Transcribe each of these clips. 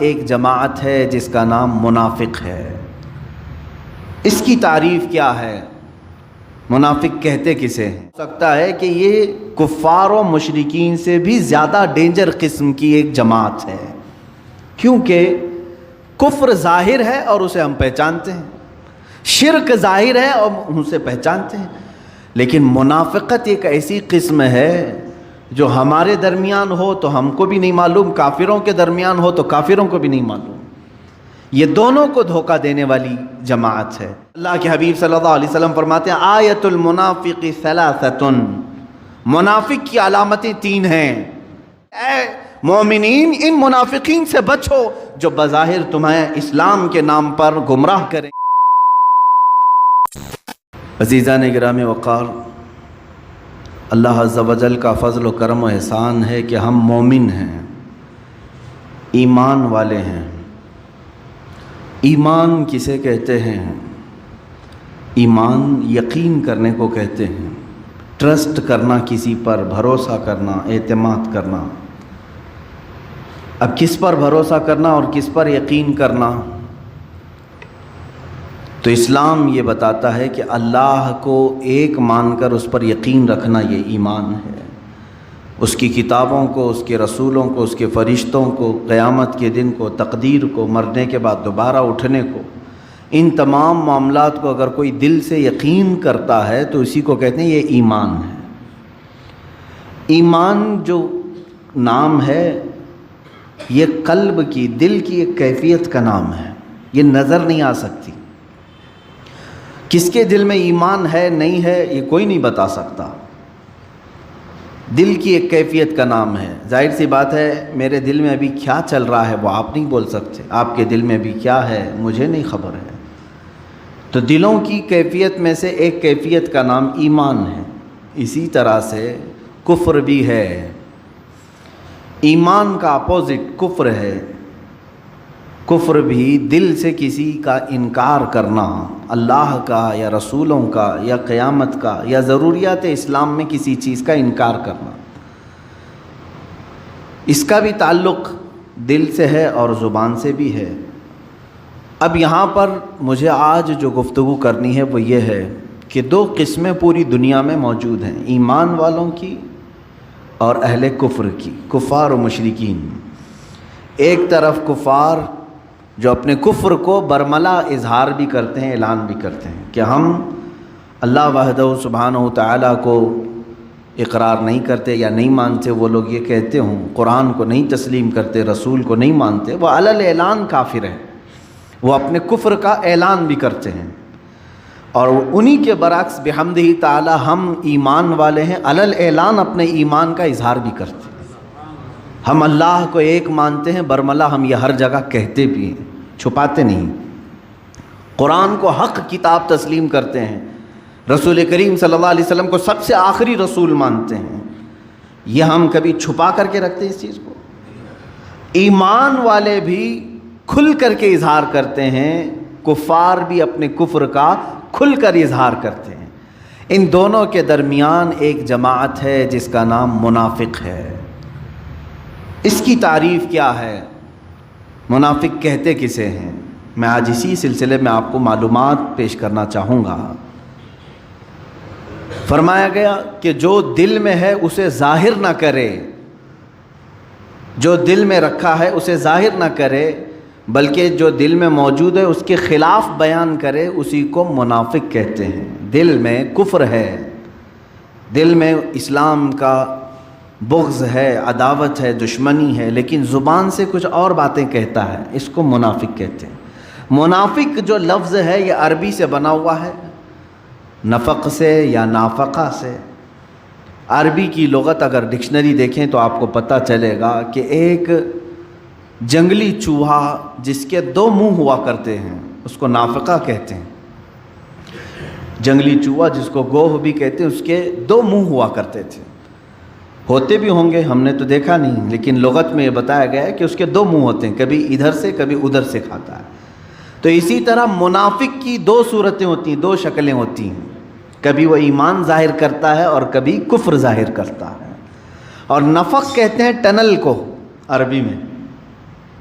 ایک جماعت ہے جس کا نام منافق ہے۔ اس کی تعریف کیا ہے؟ منافق کہتے کسے ہیں؟ ہو سکتا ہے کہ یہ کفار و مشرکین سے بھی زیادہ ڈینجر قسم کی ایک جماعت ہے، کیونکہ کفر ظاہر ہے اور اسے ہم پہچانتے ہیں، شرک ظاہر ہے اور ہم اسے پہچانتے ہیں، لیکن منافقت ایک ایسی قسم ہے جو ہمارے درمیان ہو تو ہم کو بھی نہیں معلوم، کافروں کے درمیان ہو تو کافروں کو بھی نہیں معلوم، یہ دونوں کو دھوکہ دینے والی جماعت ہے۔ اللہ کے حبیب صلی اللہ علیہ وسلم فرماتے ہیں آیت المنافق ثلاثۃ، منافق کی علامتیں 3 ہیں، اے مومنین ان منافقین سے بچو جو بظاہر تمہیں اسلام کے نام پر گمراہ کریں۔ عزیزان گرامی وقار، اللہ عز و جل کا فضل و کرم و احسان ہے کہ ہم مومن ہیں، ایمان والے ہیں۔ ایمان کسے کہتے ہیں؟ ایمان یقین کرنے کو کہتے ہیں، ٹرسٹ کرنا، کسی پر بھروسہ کرنا، اعتماد کرنا۔ اب کس پر بھروسہ کرنا اور کس پر یقین کرنا؟ تو اسلام یہ بتاتا ہے کہ اللہ کو ایک مان کر اس پر یقین رکھنا یہ ایمان ہے، اس کی کتابوں کو، اس کے رسولوں کو، اس کے فرشتوں کو، قیامت کے دن کو، تقدیر کو، مرنے کے بعد دوبارہ اٹھنے کو، ان تمام معاملات کو اگر کوئی دل سے یقین کرتا ہے تو اسی کو کہتے ہیں یہ ایمان ہے۔ ایمان جو نام ہے یہ قلب کی، دل کی ایک کیفیت کا نام ہے، یہ نظر نہیں آ سکتی۔ کس کے دل میں ایمان ہے نہیں ہے یہ کوئی نہیں بتا سکتا، دل کی ایک کیفیت کا نام ہے۔ ظاہر سی بات ہے میرے دل میں ابھی کیا چل رہا ہے وہ آپ نہیں بول سکتے، آپ کے دل میں ابھی کیا ہے مجھے نہیں خبر ہے۔ تو دلوں کی کیفیت میں سے ایک کیفیت کا نام ایمان ہے۔ اسی طرح سے کفر بھی ہے، ایمان کا اپوزٹ کفر ہے۔ کفر بھی دل سے کسی کا انکار کرنا، اللہ کا یا رسولوں کا یا قیامت کا یا ضروریات اسلام میں کسی چیز کا انکار کرنا، اس کا بھی تعلق دل سے ہے اور زبان سے بھی ہے۔ اب یہاں پر مجھے آج جو گفتگو کرنی ہے وہ یہ ہے کہ 2 قسمیں پوری دنیا میں موجود ہیں، ایمان والوں کی اور اہل کفر کی، کفار و مشرکین۔ ایک طرف کفار جو اپنے کفر کو برملا اظہار بھی کرتے ہیں، اعلان بھی کرتے ہیں کہ ہم اللہ وحدہ سبحانہ و تعالیٰ کو اقرار نہیں کرتے یا نہیں مانتے، وہ لوگ یہ کہتے ہوں قرآن کو نہیں تسلیم کرتے، رسول کو نہیں مانتے، وہ علی الاعلان کافر ہیں، وہ اپنے کفر کا اعلان بھی کرتے ہیں۔ اور انہی کے برعکس بحمدہ تعالی ہم ایمان والے ہیں، علی الاعلان اپنے ایمان کا اظہار بھی کرتے ہیں۔ ہم اللہ کو ایک مانتے ہیں، برملا ہم یہ ہر جگہ کہتے بھی ہیں، چھپاتے نہیں۔ قرآن کو حق کتاب تسلیم کرتے ہیں، رسول کریم صلی اللہ علیہ وسلم کو سب سے آخری رسول مانتے ہیں، یہ ہم کبھی چھپا کر کے رکھتے ہیں اس چیز کو؟ ایمان والے بھی کھل کر کے اظہار کرتے ہیں، کفار بھی اپنے کفر کا کھل کر اظہار کرتے ہیں۔ ان دونوں کے درمیان ایک جماعت ہے جس کا نام منافق ہے۔ اس کی تعریف کیا ہے؟ منافق کہتے کسے ہیں؟ میں آج اسی سلسلے میں آپ کو معلومات پیش کرنا چاہوں گا۔ فرمایا گیا کہ جو دل میں ہے اسے ظاہر نہ کرے، جو دل میں رکھا ہے اسے ظاہر نہ کرے، بلکہ جو دل میں موجود ہے اس کے خلاف بیان کرے، اسی کو منافق کہتے ہیں۔ دل میں کفر ہے، دل میں اسلام کا بغض ہے، عداوت ہے، دشمنی ہے، لیکن زبان سے کچھ اور باتیں کہتا ہے، اس کو منافق کہتے ہیں۔ منافق جو لفظ ہے یہ عربی سے بنا ہوا ہے، نفق سے یا نافقہ سے۔ عربی کی لغت اگر ڈکشنری دیکھیں تو آپ کو پتہ چلے گا کہ ایک جنگلی چوہا جس کے 2 منہ ہوا کرتے ہیں اس کو نافقہ کہتے ہیں۔ جنگلی چوہا جس کو گوہ بھی کہتے ہیں، اس کے 2 منہ ہوا کرتے تھے، ہوتے بھی ہوں گے، ہم نے تو دیکھا نہیں، لیکن لغت میں یہ بتایا گیا ہے کہ اس کے 2 منہ ہوتے ہیں، کبھی ادھر سے کبھی ادھر سے کھاتا ہے۔ تو اسی طرح منافق کی 2 صورتیں ہوتی ہیں، 2 شکلیں ہوتی ہیں، کبھی وہ ایمان ظاہر کرتا ہے اور کبھی کفر ظاہر کرتا ہے۔ اور نفق کہتے ہیں ٹنل کو عربی میں،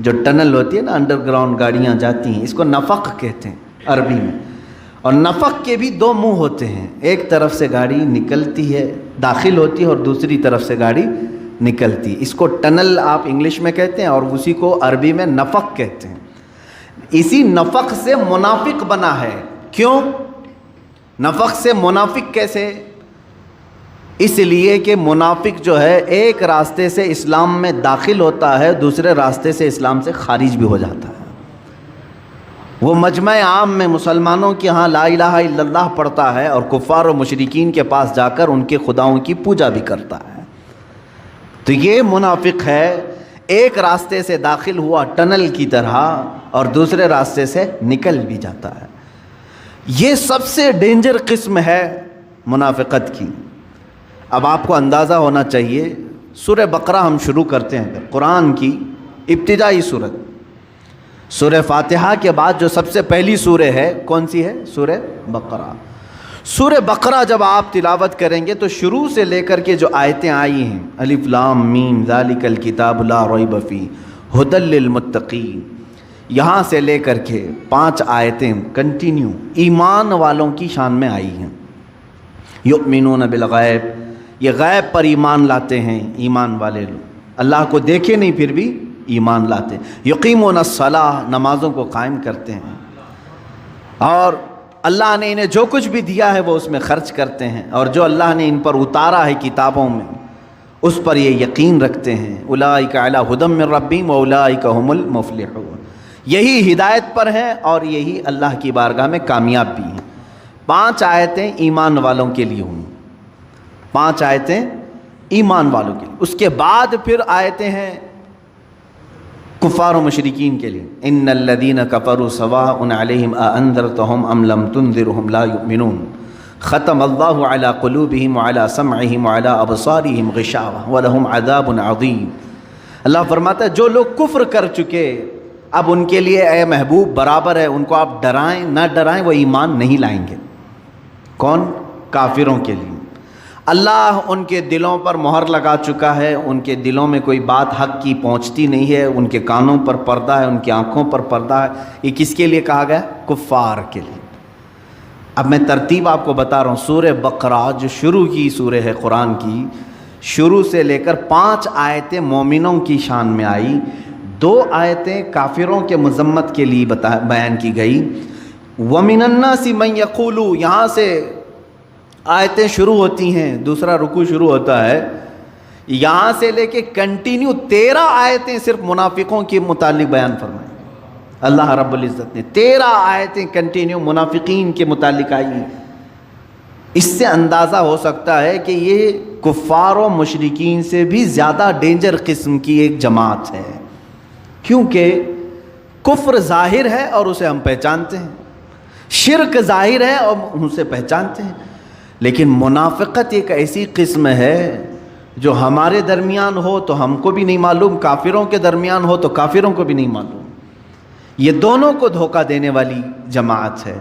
جو ٹنل ہوتی ہے نا، انڈر گراؤنڈ گاڑیاں جاتی ہیں، اس کو نفق کہتے ہیں عربی میں. اور نفق کے بھی دو منہ ہوتے ہیں، ایک طرف سے گاڑی نکلتی ہے، داخل ہوتی ہے، اور دوسری طرف سے گاڑی نکلتی ہے. اس کو ٹنل آپ انگلش میں کہتے ہیں اور اسی کو عربی میں نفق کہتے ہیں. اسی نفق سے منافق بنا ہے. کیوں نفق سے منافق کیسے؟ اس لیے کہ منافق جو ہے ایک راستے سے اسلام میں داخل ہوتا ہے، دوسرے راستے سے اسلام سے خارج بھی ہو جاتا ہے. وہ مجمع عام میں مسلمانوں کے ہاں لا الہ الا اللہ پڑھتا ہے اور کفار و مشرکین کے پاس جا کر ان کے خداؤں کی پوجا بھی کرتا ہے. تو یہ منافق ہے، ایک راستے سے داخل ہوا ٹنل کی طرح اور دوسرے راستے سے نکل بھی جاتا ہے. یہ سب سے ڈینجر قسم ہے منافقت کی. اب آپ کو اندازہ ہونا چاہیے، سورہ بقرہ ہم شروع کرتے ہیں. قرآن کی ابتدائی سورت، سورہ فاتحہ کے بعد جو سب سے پہلی سورہ ہے کون سی ہے؟ سورہ بقرہ. سورہ بقرہ جب آپ تلاوت کریں گے تو شروع سے لے کر کے جو آیتیں آئی ہیں، الف لام میم ذالک الکتاب لا ریب فیہ ھدی للمتقین، یہاں سے لے کر کے 5 آیتیں کنٹینیو ایمان والوں کی شان میں آئی ہیں. یؤمنون بالغیب، یہ غیب پر ایمان لاتے ہیں ایمان والے لوگ، اللہ کو دیکھے نہیں پھر بھی ایمان لاتے ہیں. یقیمون الصلاۃ، نمازوں کو قائم کرتے ہیں، اور اللہ نے انہیں جو کچھ بھی دیا ہے وہ اس میں خرچ کرتے ہیں، اور جو اللہ نے ان پر اتارا ہے کتابوں میں اس پر یہ یقین رکھتے ہیں. اولئک علی ھدی من ربہم واولئک ھم المفلحون، یہی ہدایت پر ہیں اور یہی اللہ کی بارگاہ میں کامیاب بھی ہیں. 5 آیتیں ایمان والوں کے لیے ہوئیں، 5 آیتیں ایمان والوں کے لیے. اس کے بعد پھر آیتیں ہیں کفار و مشرکین کے لیے. ان الذین کفروا سواء علیہم اانذرتہم ام لم تنذرہم لا یؤمنون ختم اللہ علی قلوبہم وعلی سمعہم وعلی ابصارہم غشاوہ ولہم عذاب عظیم. اللہ فرماتا ہے جو لوگ کفر کر چکے، اب ان کے لیے اے محبوب برابر ہے، ان کو آپ ڈرائیں نہ ڈرائیں وہ ایمان نہیں لائیں گے. کون؟ کافروں کے لیے. اللہ ان کے دلوں پر مہر لگا چکا ہے، ان کے دلوں میں کوئی بات حق کی پہنچتی نہیں ہے، ان کے کانوں پر پردہ ہے، ان کی آنکھوں پر پردہ ہے. یہ کس کے لیے کہا گیا؟ کفار کے لیے. اب میں ترتیب آپ کو بتا رہا ہوں. سورہ بقرہ جو شروع کی سورہ ہے قرآن کی، شروع سے لے کر 5 آیتیں مومنوں کی شان میں آئی، 2 آیتیں کافروں کے مذمت کے لیے بیان کی گئی. وَمِنَ النَّاسِ مَن يَقُولُ، یہاں سے آیتیں شروع ہوتی ہیں، دوسرا رکوع شروع ہوتا ہے. یہاں سے لے کے کنٹینیو 13 آیتیں صرف منافقوں کے متعلق بیان فرمائیں. اللہ رب العزت نے 13 آیتیں کنٹینیو منافقین کے متعلق آئی ہیں. اس سے اندازہ ہو سکتا ہے کہ یہ کفار و مشرکین سے بھی زیادہ ڈینجر قسم کی ایک جماعت ہے، کیونکہ کفر ظاہر ہے اور اسے ہم پہچانتے ہیں، شرک ظاہر ہے اور ہم اسے پہچانتے ہیں، لیکن منافقت ایک ایسی قسم ہے جو ہمارے درمیان ہو تو ہم کو بھی نہیں معلوم، کافروں کے درمیان ہو تو کافروں کو بھی نہیں معلوم. یہ دونوں کو دھوکہ دینے والی جماعت ہے.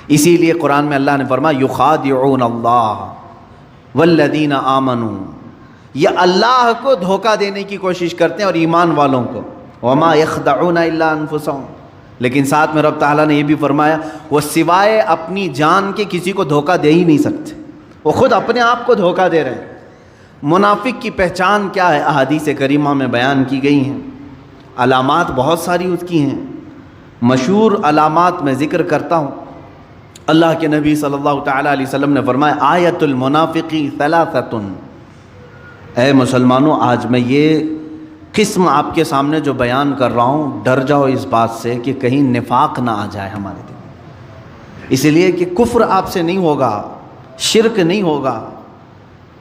اسی لیے قرآن میں اللہ نے فرمایا یخادعون اللہ والذین آمنوا، یہ اللہ کو دھوکہ دینے کی کوشش کرتے ہیں اور ایمان والوں کو. وما یخدعون الا انفسهم، لیکن ساتھ میں رب تعالیٰ نے یہ بھی فرمایا وہ سوائے اپنی جان کے کسی کو دھوکہ دے ہی نہیں سکتے، وہ خود اپنے آپ کو دھوکہ دے رہے ہیں. منافق کی پہچان کیا ہے؟ احادیث کریمہ میں بیان کی گئی ہیں. علامات بہت ساری اس کی ہیں، مشہور علامات میں ذکر کرتا ہوں. اللہ کے نبی صلی اللہ تعالیٰ علیہ وسلم نے فرمایا آیت المنافقی ثلاثۃ، اے مسلمانوں آج میں یہ قسم آپ کے سامنے جو بیان کر رہا ہوں، ڈر جاؤ اس بات سے کہ کہیں نفاق نہ آ جائے ہمارے دل میں. اس لیے کہ کفر آپ سے نہیں ہوگا، شرک نہیں ہوگا،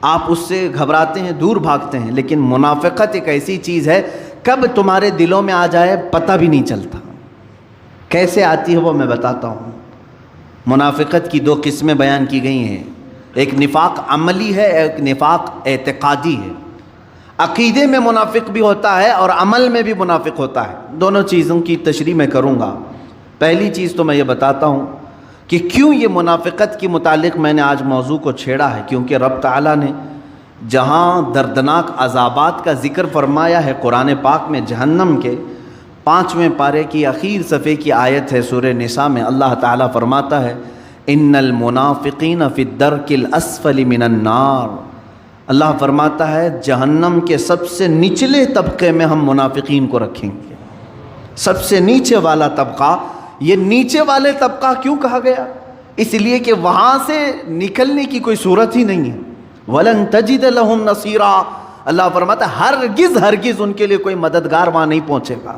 آپ اس سے گھبراتے ہیں، دور بھاگتے ہیں، لیکن منافقت ایک ایسی چیز ہے کب تمہارے دلوں میں آ جائے پتہ بھی نہیں چلتا. کیسے آتی ہے وہ میں بتاتا ہوں. منافقت کی 2 قسمیں بیان کی گئی ہیں، ایک نفاق عملی ہے، ایک نفاق اعتقادی ہے. عقیدے میں منافق بھی ہوتا ہے اور عمل میں بھی منافق ہوتا ہے. دونوں چیزوں کی تشریح میں کروں گا. پہلی چیز تو میں یہ بتاتا ہوں کہ کیوں یہ منافقت کے متعلق میں نے آج موضوع کو چھیڑا ہے، کیونکہ رب تعالیٰ نے جہاں دردناک عذابات کا ذکر فرمایا ہے قرآن پاک میں جہنم کے، 5ویں پارے کی آخر صفحے کی آیت ہے سورہ نساء میں، اللہ تعالیٰ فرماتا ہے ان المنافقین فی الدرک الاسفل من النار، اللہ فرماتا ہے جہنم کے سب سے نچلے طبقے میں ہم منافقین کو رکھیں گے، سب سے نیچے والا طبقہ۔ یہ نیچے والے طبقہ کیوں کہا گیا؟ اس لیے کہ وہاں سے نکلنے کی کوئی صورت ہی نہیں ہے۔ وَلَن تَجِدَ لَهُمْ نَصِيرًا، اللہ فرماتا ہے ہرگز ان کے لیے کوئی مددگار وہاں نہیں پہنچے گا،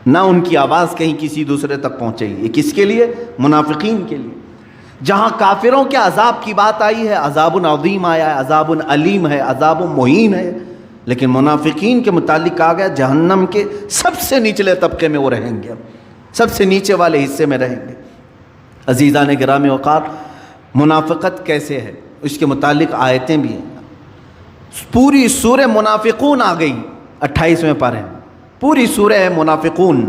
نہ ان کی آواز کہیں کسی دوسرے تک پہنچے گی۔ یہ کس کے لیے؟ منافقین کے لیے۔ جہاں کافروں کے عذاب کی بات آئی ہے، عذاب عظیم آیا ہے، عذاب علیم ہے، عذاب مہین ہے، لیکن منافقین کے متعلق کہا گیا جہنم کے سب سے نچلے طبقے میں وہ رہیں گے، سب سے نیچے والے حصے میں رہیں گے۔ عزیزان گرامی اوقات، منافقت کیسے ہے اس کے متعلق آیتیں بھی ہیں۔ پوری سورہ منافقون آ گئی 28ویں پارے، پوری سورہ ہے منافقون۔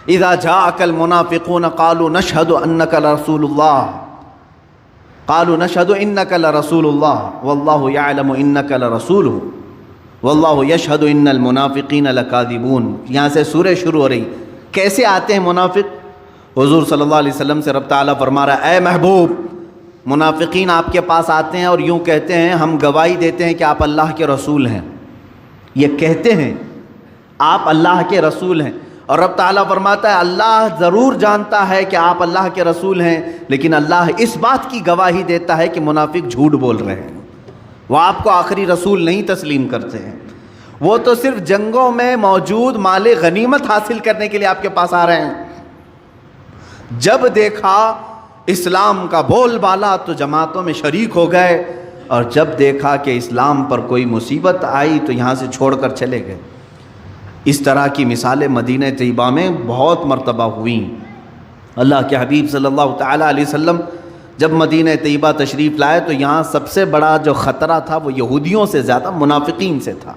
اذا جاءك المنافقون قالوا نشهد انك لرسول الله، قالوا نشهد انك لرسول الله والله يعلم انك لرسوله والله يشهد ان المنافقين لكاذبون۔ یہاں سے سورہ شروع ہو رہی۔ کیسے آتے ہیں منافق؟ حضور صلی اللہ علیہ وسلم سے رب تعالیٰ فرما رہا ہے اے محبوب، منافقین آپ کے پاس آتے ہیں اور یوں کہتے ہیں ہم گواہی دیتے ہیں کہ آپ اللہ کے رسول ہیں۔ یہ کہتے ہیں آپ اللہ کے رسول ہیں، اور رب تعالیٰ فرماتا ہے اللہ ضرور جانتا ہے کہ آپ اللہ کے رسول ہیں، لیکن اللہ اس بات کی گواہی دیتا ہے کہ منافق جھوٹ بول رہے ہیں، وہ آپ کو آخری رسول نہیں تسلیم کرتے ہیں، وہ تو صرف جنگوں میں موجود مال غنیمت حاصل کرنے کے لیے آپ کے پاس آ رہے ہیں۔ جب دیکھا اسلام کا بول بالا تو جماعتوں میں شریک ہو گئے، اور جب دیکھا کہ اسلام پر کوئی مصیبت آئی تو یہاں سے چھوڑ کر چلے گئے۔ اس طرح کی مثالیں مدینہ طیبہ میں بہت مرتبہ ہوئیں۔ اللہ کے حبیب صلی اللہ تعالیٰ علیہ وسلم جب مدینہ طیبہ تشریف لائے تو یہاں سب سے بڑا جو خطرہ تھا وہ یہودیوں سے زیادہ منافقین سے تھا۔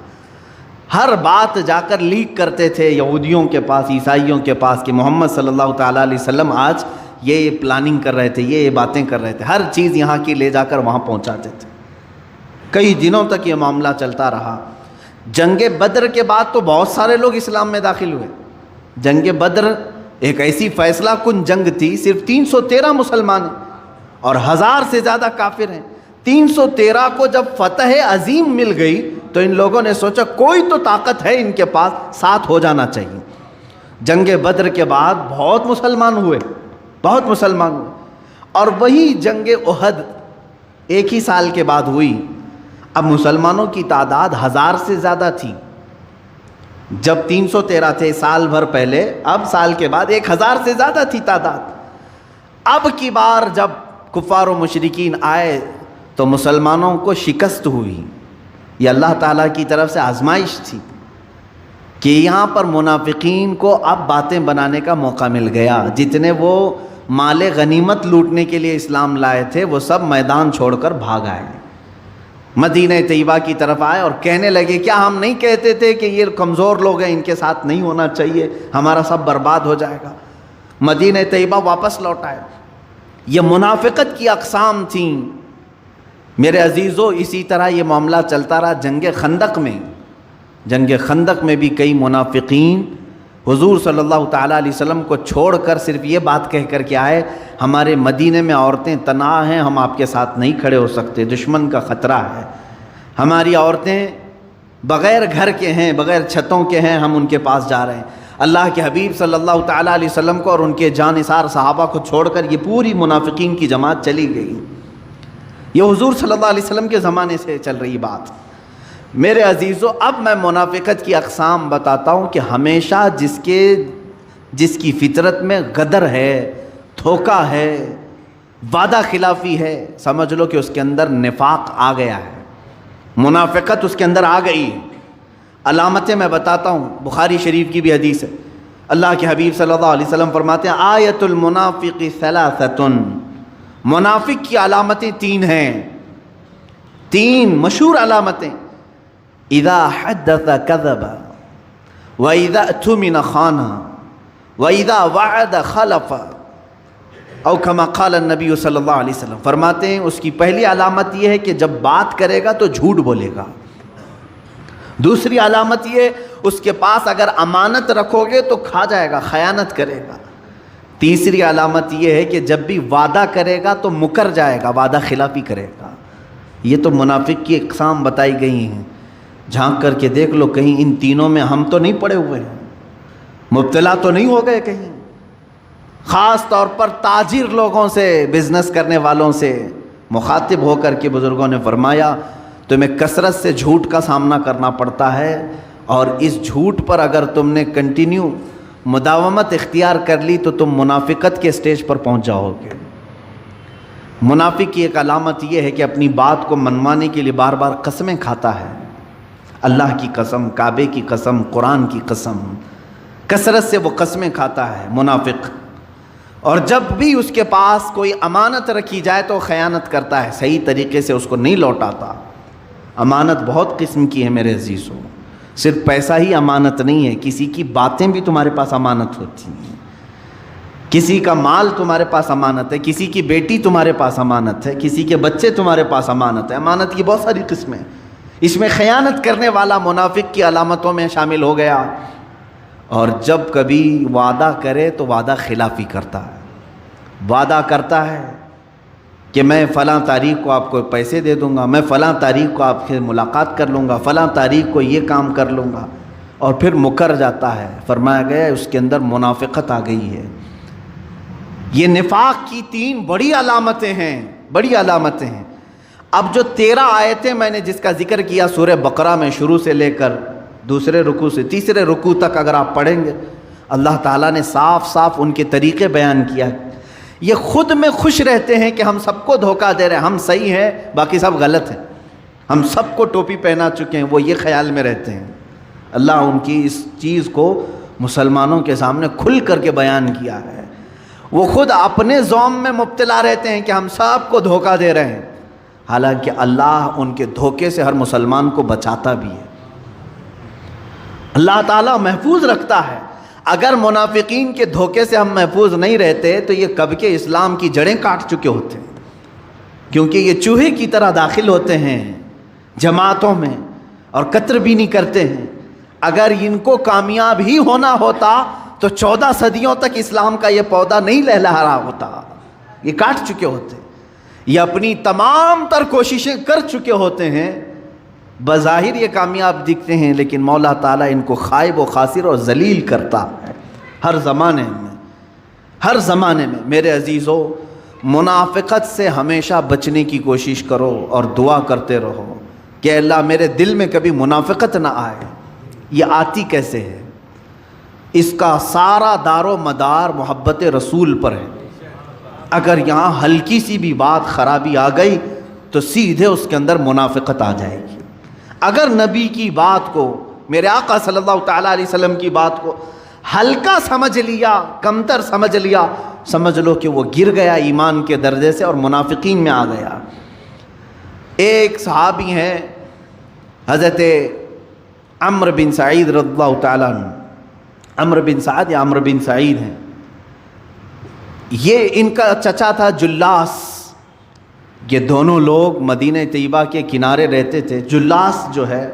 ہر بات جا کر لیک کرتے تھے یہودیوں کے پاس، عیسائیوں کے پاس، کہ محمد صلی اللہ تعالیٰ علیہ وسلم آج یہ پلاننگ کر رہے تھے، یہ باتیں کر رہے تھے، ہر چیز یہاں کی لے جا کر وہاں پہنچاتے تھے۔ کئی دنوں تک یہ معاملہ چلتا رہا۔ جنگ بدر کے بعد تو بہت سارے لوگ اسلام میں داخل ہوئے۔ جنگ بدر ایک ایسی فیصلہ کن جنگ تھی، صرف 313 مسلمان ہیں اور 1000 سے زیادہ کافر ہیں۔ 313 کو جب فتح عظیم مل گئی تو ان لوگوں نے سوچا کوئی تو طاقت ہے ان کے پاس، ساتھ ہو جانا چاہیے۔ جنگ بدر کے بعد بہت مسلمان ہوئے، بہت مسلمان ہوئے، اور وہی جنگ احد ایک ہی سال کے بعد ہوئی۔ اب مسلمانوں کی تعداد 1000 سے زیادہ تھی۔ جب 313 تھے سال بھر پہلے، اب سال کے بعد 1000 سے زیادہ تھی تعداد۔ اب کی بار جب کفار و مشرکین آئے تو مسلمانوں کو شکست ہوئی۔ یہ اللہ تعالیٰ کی طرف سے آزمائش تھی کہ یہاں پر منافقین کو اب باتیں بنانے کا موقع مل گیا۔ جتنے وہ مال غنیمت لوٹنے کے لیے اسلام لائے تھے وہ سب میدان چھوڑ کر بھاگ آئے، مدینہ طیبہ کی طرف آئے اور کہنے لگے کیا ہم نہیں کہتے تھے کہ یہ کمزور لوگ ہیں، ان کے ساتھ نہیں ہونا چاہیے، ہمارا سب برباد ہو جائے گا۔ مدینہ طیبہ واپس لوٹ آئے۔ یہ منافقت کی اقسام تھیں میرے عزیزو۔ اسی طرح یہ معاملہ چلتا رہا جنگ خندق میں۔ جنگ خندق میں بھی کئی منافقین حضور صلی اللہ تعالیٰ علیہ وسلم کو چھوڑ کر صرف یہ بات کہہ کر کے آئے ہمارے مدینے میں عورتیں تنہا ہیں، ہم آپ کے ساتھ نہیں کھڑے ہو سکتے، دشمن کا خطرہ ہے، ہماری عورتیں بغیر گھر کے ہیں، بغیر چھتوں کے ہیں، ہم ان کے پاس جا رہے ہیں۔ اللہ کے حبیب صلی اللہ تعالیٰ علیہ وسلم کو اور ان کے جانثار صحابہ کو چھوڑ کر یہ پوری منافقین کی جماعت چلی گئی۔ یہ حضور صلی اللہ علیہ وسلم کے زمانے سے چل رہی بات۔ میرے عزیزو، اب میں منافقت کی اقسام بتاتا ہوں کہ ہمیشہ جس کی فطرت میں غدر ہے، دھوکہ ہے، وعدہ خلافی ہے، سمجھ لو کہ اس کے اندر نفاق آ گیا ہے، منافقت اس کے اندر آ گئی ہے۔ علامتیں میں بتاتا ہوں، بخاری شریف کی بھی حدیث ہے، اللہ کے حبیب صلی اللہ علیہ وسلم فرماتے ہیں آیت المنافق ثلاثۃ، منافق کی علامتیں 3 ہیں، 3 مشہور علامتیں۔ اذا حدث كذب واذا اؤتمن خان واذا وعد خلف، او کما قال النبی صلی اللہ علیہ وسلم، فرماتے ہیں اس کی پہلی علامت یہ ہے کہ جب بات کرے گا تو جھوٹ بولے گا۔ دوسری علامت یہ اس کے پاس اگر امانت رکھو گے تو کھا جائے گا، خیانت کرے گا۔ تیسری علامت یہ ہے کہ جب بھی وعدہ کرے گا تو مکر جائے گا، وعدہ خلافی کرے گا۔ یہ تو منافق کی اقسام بتائی گئی ہیں، جھانک کر کے دیکھ لو کہیں ان تینوں میں ہم تو نہیں پڑے ہوئے ہیں، مبتلا تو نہیں ہو گئے کہیں۔ خاص طور پر تاجر لوگوں سے، بزنس کرنے والوں سے مخاطب ہو کر کے بزرگوں نے فرمایا تمہیں کثرت سے جھوٹ کا سامنا کرنا پڑتا ہے، اور اس جھوٹ پر اگر تم نے کنٹینیو مداومت اختیار کر لی تو تم منافقت کے سٹیج پر پہنچ جاؤ گے۔ منافق کی ایک علامت یہ ہے کہ اپنی بات کو منوانے کے لیے بار بار قسمیں کھاتا ہے، اللہ کی قسم، کعبے کی قسم، قرآن کی قسم، کثرت سے وہ قسمیں کھاتا ہے منافق۔ اور جب بھی اس کے پاس کوئی امانت رکھی جائے تو خیانت کرتا ہے، صحیح طریقے سے اس کو نہیں لوٹاتا۔ امانت بہت قسم کی ہے میرے عزیزوں، صرف پیسہ ہی امانت نہیں ہے، کسی کی باتیں بھی تمہارے پاس امانت ہوتی ہیں، کسی کا مال تمہارے پاس امانت ہے، کسی کی بیٹی تمہارے پاس امانت ہے، کسی کے بچے تمہارے پاس امانت ہے۔ امانت کی بہت ساری قسمیں، اس میں خیانت کرنے والا منافق کی علامتوں میں شامل ہو گیا۔ اور جب کبھی وعدہ کرے تو وعدہ خلافی کرتا ہے، وعدہ کرتا ہے کہ میں فلاں تاریخ کو آپ کو پیسے دے دوں گا، میں فلاں تاریخ کو آپ سے ملاقات کر لوں گا، فلاں تاریخ کو یہ کام کر لوں گا، اور پھر مکر جاتا ہے۔ فرمایا گیا اس کے اندر منافقت آ گئی ہے۔ یہ نفاق کی 3 بڑی علامتیں ہیں، بڑی علامتیں ہیں۔ اب جو 13 آیتیں میں نے جس کا ذکر کیا سورہ بقرہ میں، شروع سے لے کر دوسرے رکوع سے تیسرے رکوع تک اگر آپ پڑھیں گے، اللہ تعالیٰ نے صاف صاف ان کے طریقے بیان کیا ہے۔ یہ خود میں خوش رہتے ہیں کہ ہم سب کو دھوکہ دے رہے ہیں، ہم صحیح ہیں باقی سب غلط ہیں، ہم سب کو ٹوپی پہنا چکے ہیں، وہ یہ خیال میں رہتے ہیں۔ اللہ ان کی اس چیز کو مسلمانوں کے سامنے کھل کر کے بیان کیا ہے۔ وہ خود اپنے زوم میں مبتلا رہتے ہیں کہ ہم سب کو دھوکہ دے رہے ہیں، حالانکہ اللہ ان کے دھوکے سے ہر مسلمان کو بچاتا بھی ہے، اللہ تعالیٰ محفوظ رکھتا ہے۔ اگر منافقین کے دھوکے سے ہم محفوظ نہیں رہتے تو یہ کب کے اسلام کی جڑیں کاٹ چکے ہوتے ہیں، کیونکہ یہ چوہے کی طرح داخل ہوتے ہیں جماعتوں میں اور قطر بھی نہیں کرتے ہیں۔ اگر ان کو کامیاب ہی ہونا ہوتا تو 14 صدیوں تک اسلام کا یہ پودا نہیں لہلہا رہا ہوتا، یہ کاٹ چکے ہوتے، یہ اپنی تمام تر کوششیں کر چکے ہوتے ہیں، بظاہر یہ کامیاب دکھتے ہیں لیکن مولا تعالیٰ ان کو خائب و خاسر اور ذلیل کرتا ہے ہر زمانے میں، ہر زمانے میں۔ میرے عزیزو، منافقت سے ہمیشہ بچنے کی کوشش کرو اور دعا کرتے رہو کہ اللہ میرے دل میں کبھی منافقت نہ آئے۔ یہ آتی کیسے ہے؟ اس کا سارا دار و مدار محبت رسول پر ہے۔ اگر یہاں ہلکی سی بھی بات خرابی آ گئی تو سیدھے اس کے اندر منافقت آ جائے گی۔ اگر نبی کی بات کو، میرے آقا صلی اللہ تعالیٰ علیہ وسلم کی بات کو ہلکا سمجھ لیا، کمتر سمجھ لیا، سمجھ لو کہ وہ گر گیا ایمان کے درجے سے اور منافقین میں آ گیا۔ ایک صحابی ہیں حضرت عمرو بن سعید رضی اللہ تعالیٰ عنہ، عمرو بن سعد یا عمرو بن سعید ہیں، یہ ان کا چچا تھا جلاس۔ یہ دونوں لوگ مدینہ طیبہ کے کنارے رہتے تھے۔ جلاس جو ہے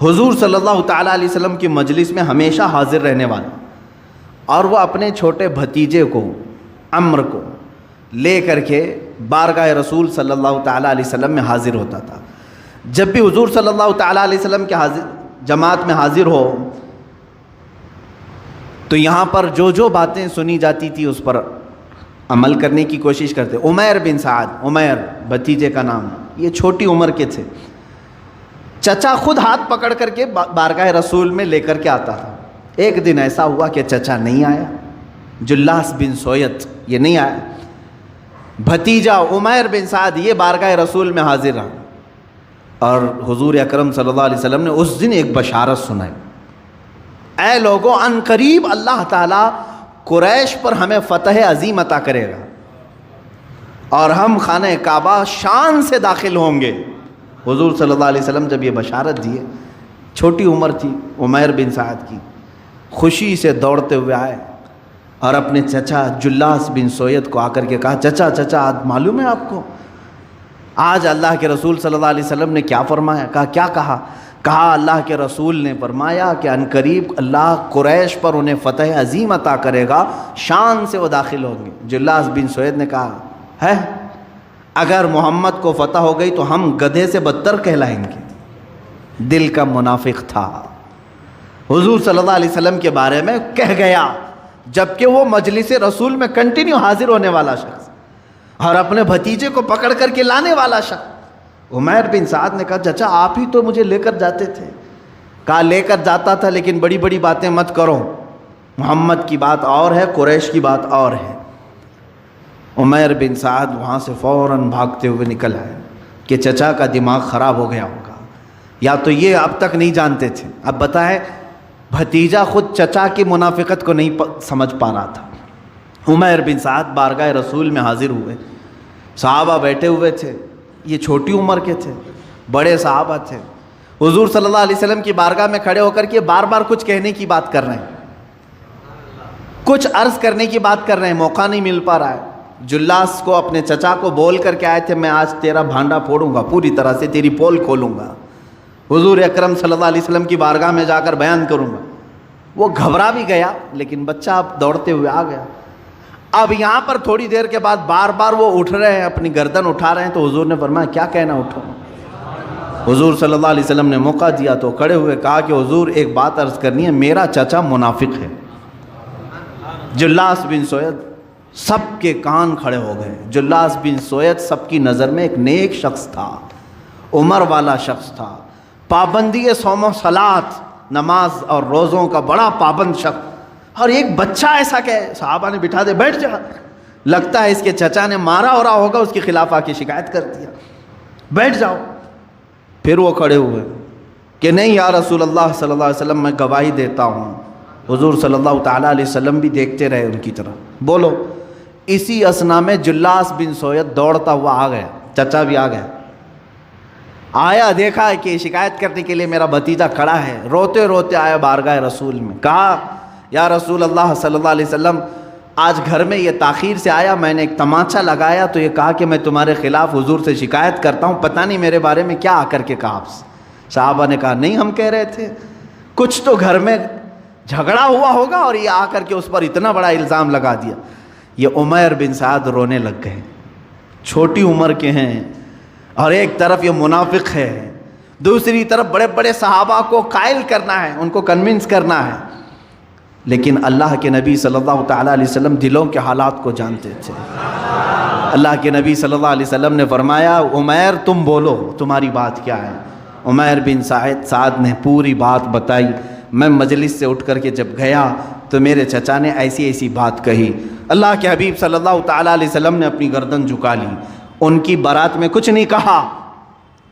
حضور صلی اللہ تعالیٰ علیہ وسلم کی مجلس میں ہمیشہ حاضر رہنے والا، اور وہ اپنے چھوٹے بھتیجے کو عمرو کو لے کر کے بارگاہ رسول صلی اللہ تعالیٰ علیہ وسلم میں حاضر ہوتا تھا۔ جب بھی حضور صلی اللہ تعالیٰ علیہ وسلم کے جماعت میں حاضر ہو تو یہاں پر جو جو باتیں سنی جاتی تھی اس پر عمل کرنے کی کوشش کرتے۔ عمیر بن سعد، عمیر بھتیجے کا نام، یہ چھوٹی عمر کے تھے۔ چچا خود ہاتھ پکڑ کر کے بارگاہ رسول میں لے کر کے آتا تھا۔ ایک دن ایسا ہوا کہ چچا نہیں آیا، جلاس بن سویت یہ نہیں آیا، بھتیجا عمیر بن سعد یہ بارگاہ رسول میں حاضر رہا، اور حضور اکرم صلی اللہ علیہ وسلم نے اس دن ایک بشارت سنائی، اے لوگوں ان قریب اللہ تعالیٰ قریش پر ہمیں فتح عظیم عطا کرے گا اور ہم خانہ کعبہ شان سے داخل ہوں گے۔ حضور صلی اللہ علیہ وسلم جب یہ بشارت دیے، چھوٹی عمر تھی عمیر بن سعد کی، خوشی سے دوڑتے ہوئے آئے اور اپنے چچا جلاس بن سویت کو آ کر کے کہا، چچا آج معلوم ہے آپ کو آج اللہ کے رسول صلی اللہ علیہ وسلم نے کیا فرمایا؟ کہا کیا کہا؟ کہا اللہ کے رسول نے فرمایا کہ عنقریب اللہ قریش پر انہیں فتح عظیم عطا کرے گا، شان سے وہ داخل ہوں گے۔ جلاس بن سوید نے کہا ہے اگر محمد کو فتح ہو گئی تو ہم گدھے سے بدتر کہلائیں گے۔ دل کا منافق تھا، حضور صلی اللہ علیہ وسلم کے بارے میں کہہ گیا، جبکہ وہ مجلس رسول میں کنٹینیو حاضر ہونے والا شخص اور اپنے بھتیجے کو پکڑ کر کے لانے والا شخص۔ عمیر بن سعد نے کہا چچا آپ ہی تو مجھے لے کر جاتے تھے۔ کہا لے کر جاتا تھا لیکن بڑی بڑی باتیں مت کرو، محمد کی بات اور ہے، قریش کی بات اور ہے۔ عمیر بن سعد وہاں سے فوراً بھاگتے ہوئے نکل آئے کہ چچا کا دماغ خراب ہو گیا ہوگا، یا تو یہ اب تک نہیں جانتے تھے۔ اب بتائیں بھتیجا خود چچا کی منافقت کو نہیں سمجھ پا رہا تھا۔ عمیر بن سعد بارگاہ رسول میں حاضر ہوئے، صحابہ بیٹھے ہوئے تھے، یہ چھوٹی عمر کے تھے، بڑے صحابہ تھے، حضور صلی اللہ علیہ وسلم کی بارگاہ میں کھڑے ہو کر کے بار بار کچھ کہنے کی بات کر رہے ہیں، کچھ عرض کرنے کی بات کر رہے ہیں، موقع نہیں مل پا رہا ہے۔ جلاس کو اپنے چچا کو بول کر کے آئے تھے میں آج تیرا بھانڈا پھوڑوں گا، پوری طرح سے تیری پول کھولوں گا، حضور اکرم صلی اللہ علیہ وسلم کی بارگاہ میں جا کر بیان کروں گا۔ وہ گھبرا بھی گیا لیکن بچہ اب دوڑتے ہوئے آ گیا۔ اب یہاں پر تھوڑی دیر کے بعد بار بار وہ اٹھ رہے ہیں، اپنی گردن اٹھا رہے ہیں، تو حضور نے فرمایا کیا کہنا اٹھو۔ حضور صلی اللہ علیہ وسلم نے موقع دیا تو کھڑے ہوئے کہا کہ حضور ایک بات عرض کرنی ہے، میرا چچا منافق ہے۔ جلاس بن سوید سب کے کان کھڑے ہو گئے۔ جلاس بن سوید سب کی نظر میں ایک نیک شخص تھا، عمر والا شخص تھا، پابندی صوم و صلات، نماز اور روزوں کا بڑا پابند شخص، اور ایک بچہ ایسا کہ صحابہ نے بٹھا دے بیٹھ جا، لگتا ہے اس کے چچا نے مارا ہو رہا ہوگا، اس کے خلاف آ کے شکایت کر دیا، بیٹھ جاؤ۔ پھر وہ کھڑے ہوئے کہ نہیں یا رسول اللہ صلی اللہ علیہ وسلم میں گواہی دیتا ہوں۔ حضور صلی اللہ تعالیٰ علیہ وسلم بھی دیکھتے رہے ان کی طرف، بولو۔ اسی اثنا میں جلاس بن سوید دوڑتا ہوا آ گیا، چچا بھی آ گیا، آیا دیکھا کہ شکایت کرنے کے لیے میرا بھتیجا کھڑا ہے، روتے روتے آیا بارگاہ رسول میں، کہا یا رسول اللہ صلی اللہ علیہ وسلم آج گھر میں یہ تاخیر سے آیا، میں نے ایک تماچا لگایا تو یہ کہا کہ میں تمہارے خلاف حضور سے شکایت کرتا ہوں، پتہ نہیں میرے بارے میں کیا آ کر کے کہا آپ سے۔ صحابہ نے کہا نہیں ہم کہہ رہے تھے کچھ تو گھر میں جھگڑا ہوا ہوگا اور یہ آ کر کے اس پر اتنا بڑا الزام لگا دیا۔ یہ عمیر بن سعد رونے لگ گئے، چھوٹی عمر کے ہیں اور ایک طرف یہ منافق ہے، دوسری طرف بڑے بڑے صحابہ کو قائل کرنا ہے، ان کو کنونس کرنا ہے۔ لیکن اللہ کے نبی صلی اللہ تعالیٰ علیہ وسلم دلوں کے حالات کو جانتے تھے۔ اللہ کے نبی صلی اللہ علیہ وسلم نے فرمایا عمیر تم بولو تمہاری بات کیا ہے۔ عمیر بن سعد نے پوری بات بتائی، میں مجلس سے اٹھ کر کے جب گیا تو میرے چچا نے ایسی ایسی بات کہی۔ اللہ کے حبیب صلی اللہ تعالیٰ علیہ وسلم نے اپنی گردن جھکا لی، ان کی بارات میں کچھ نہیں کہا،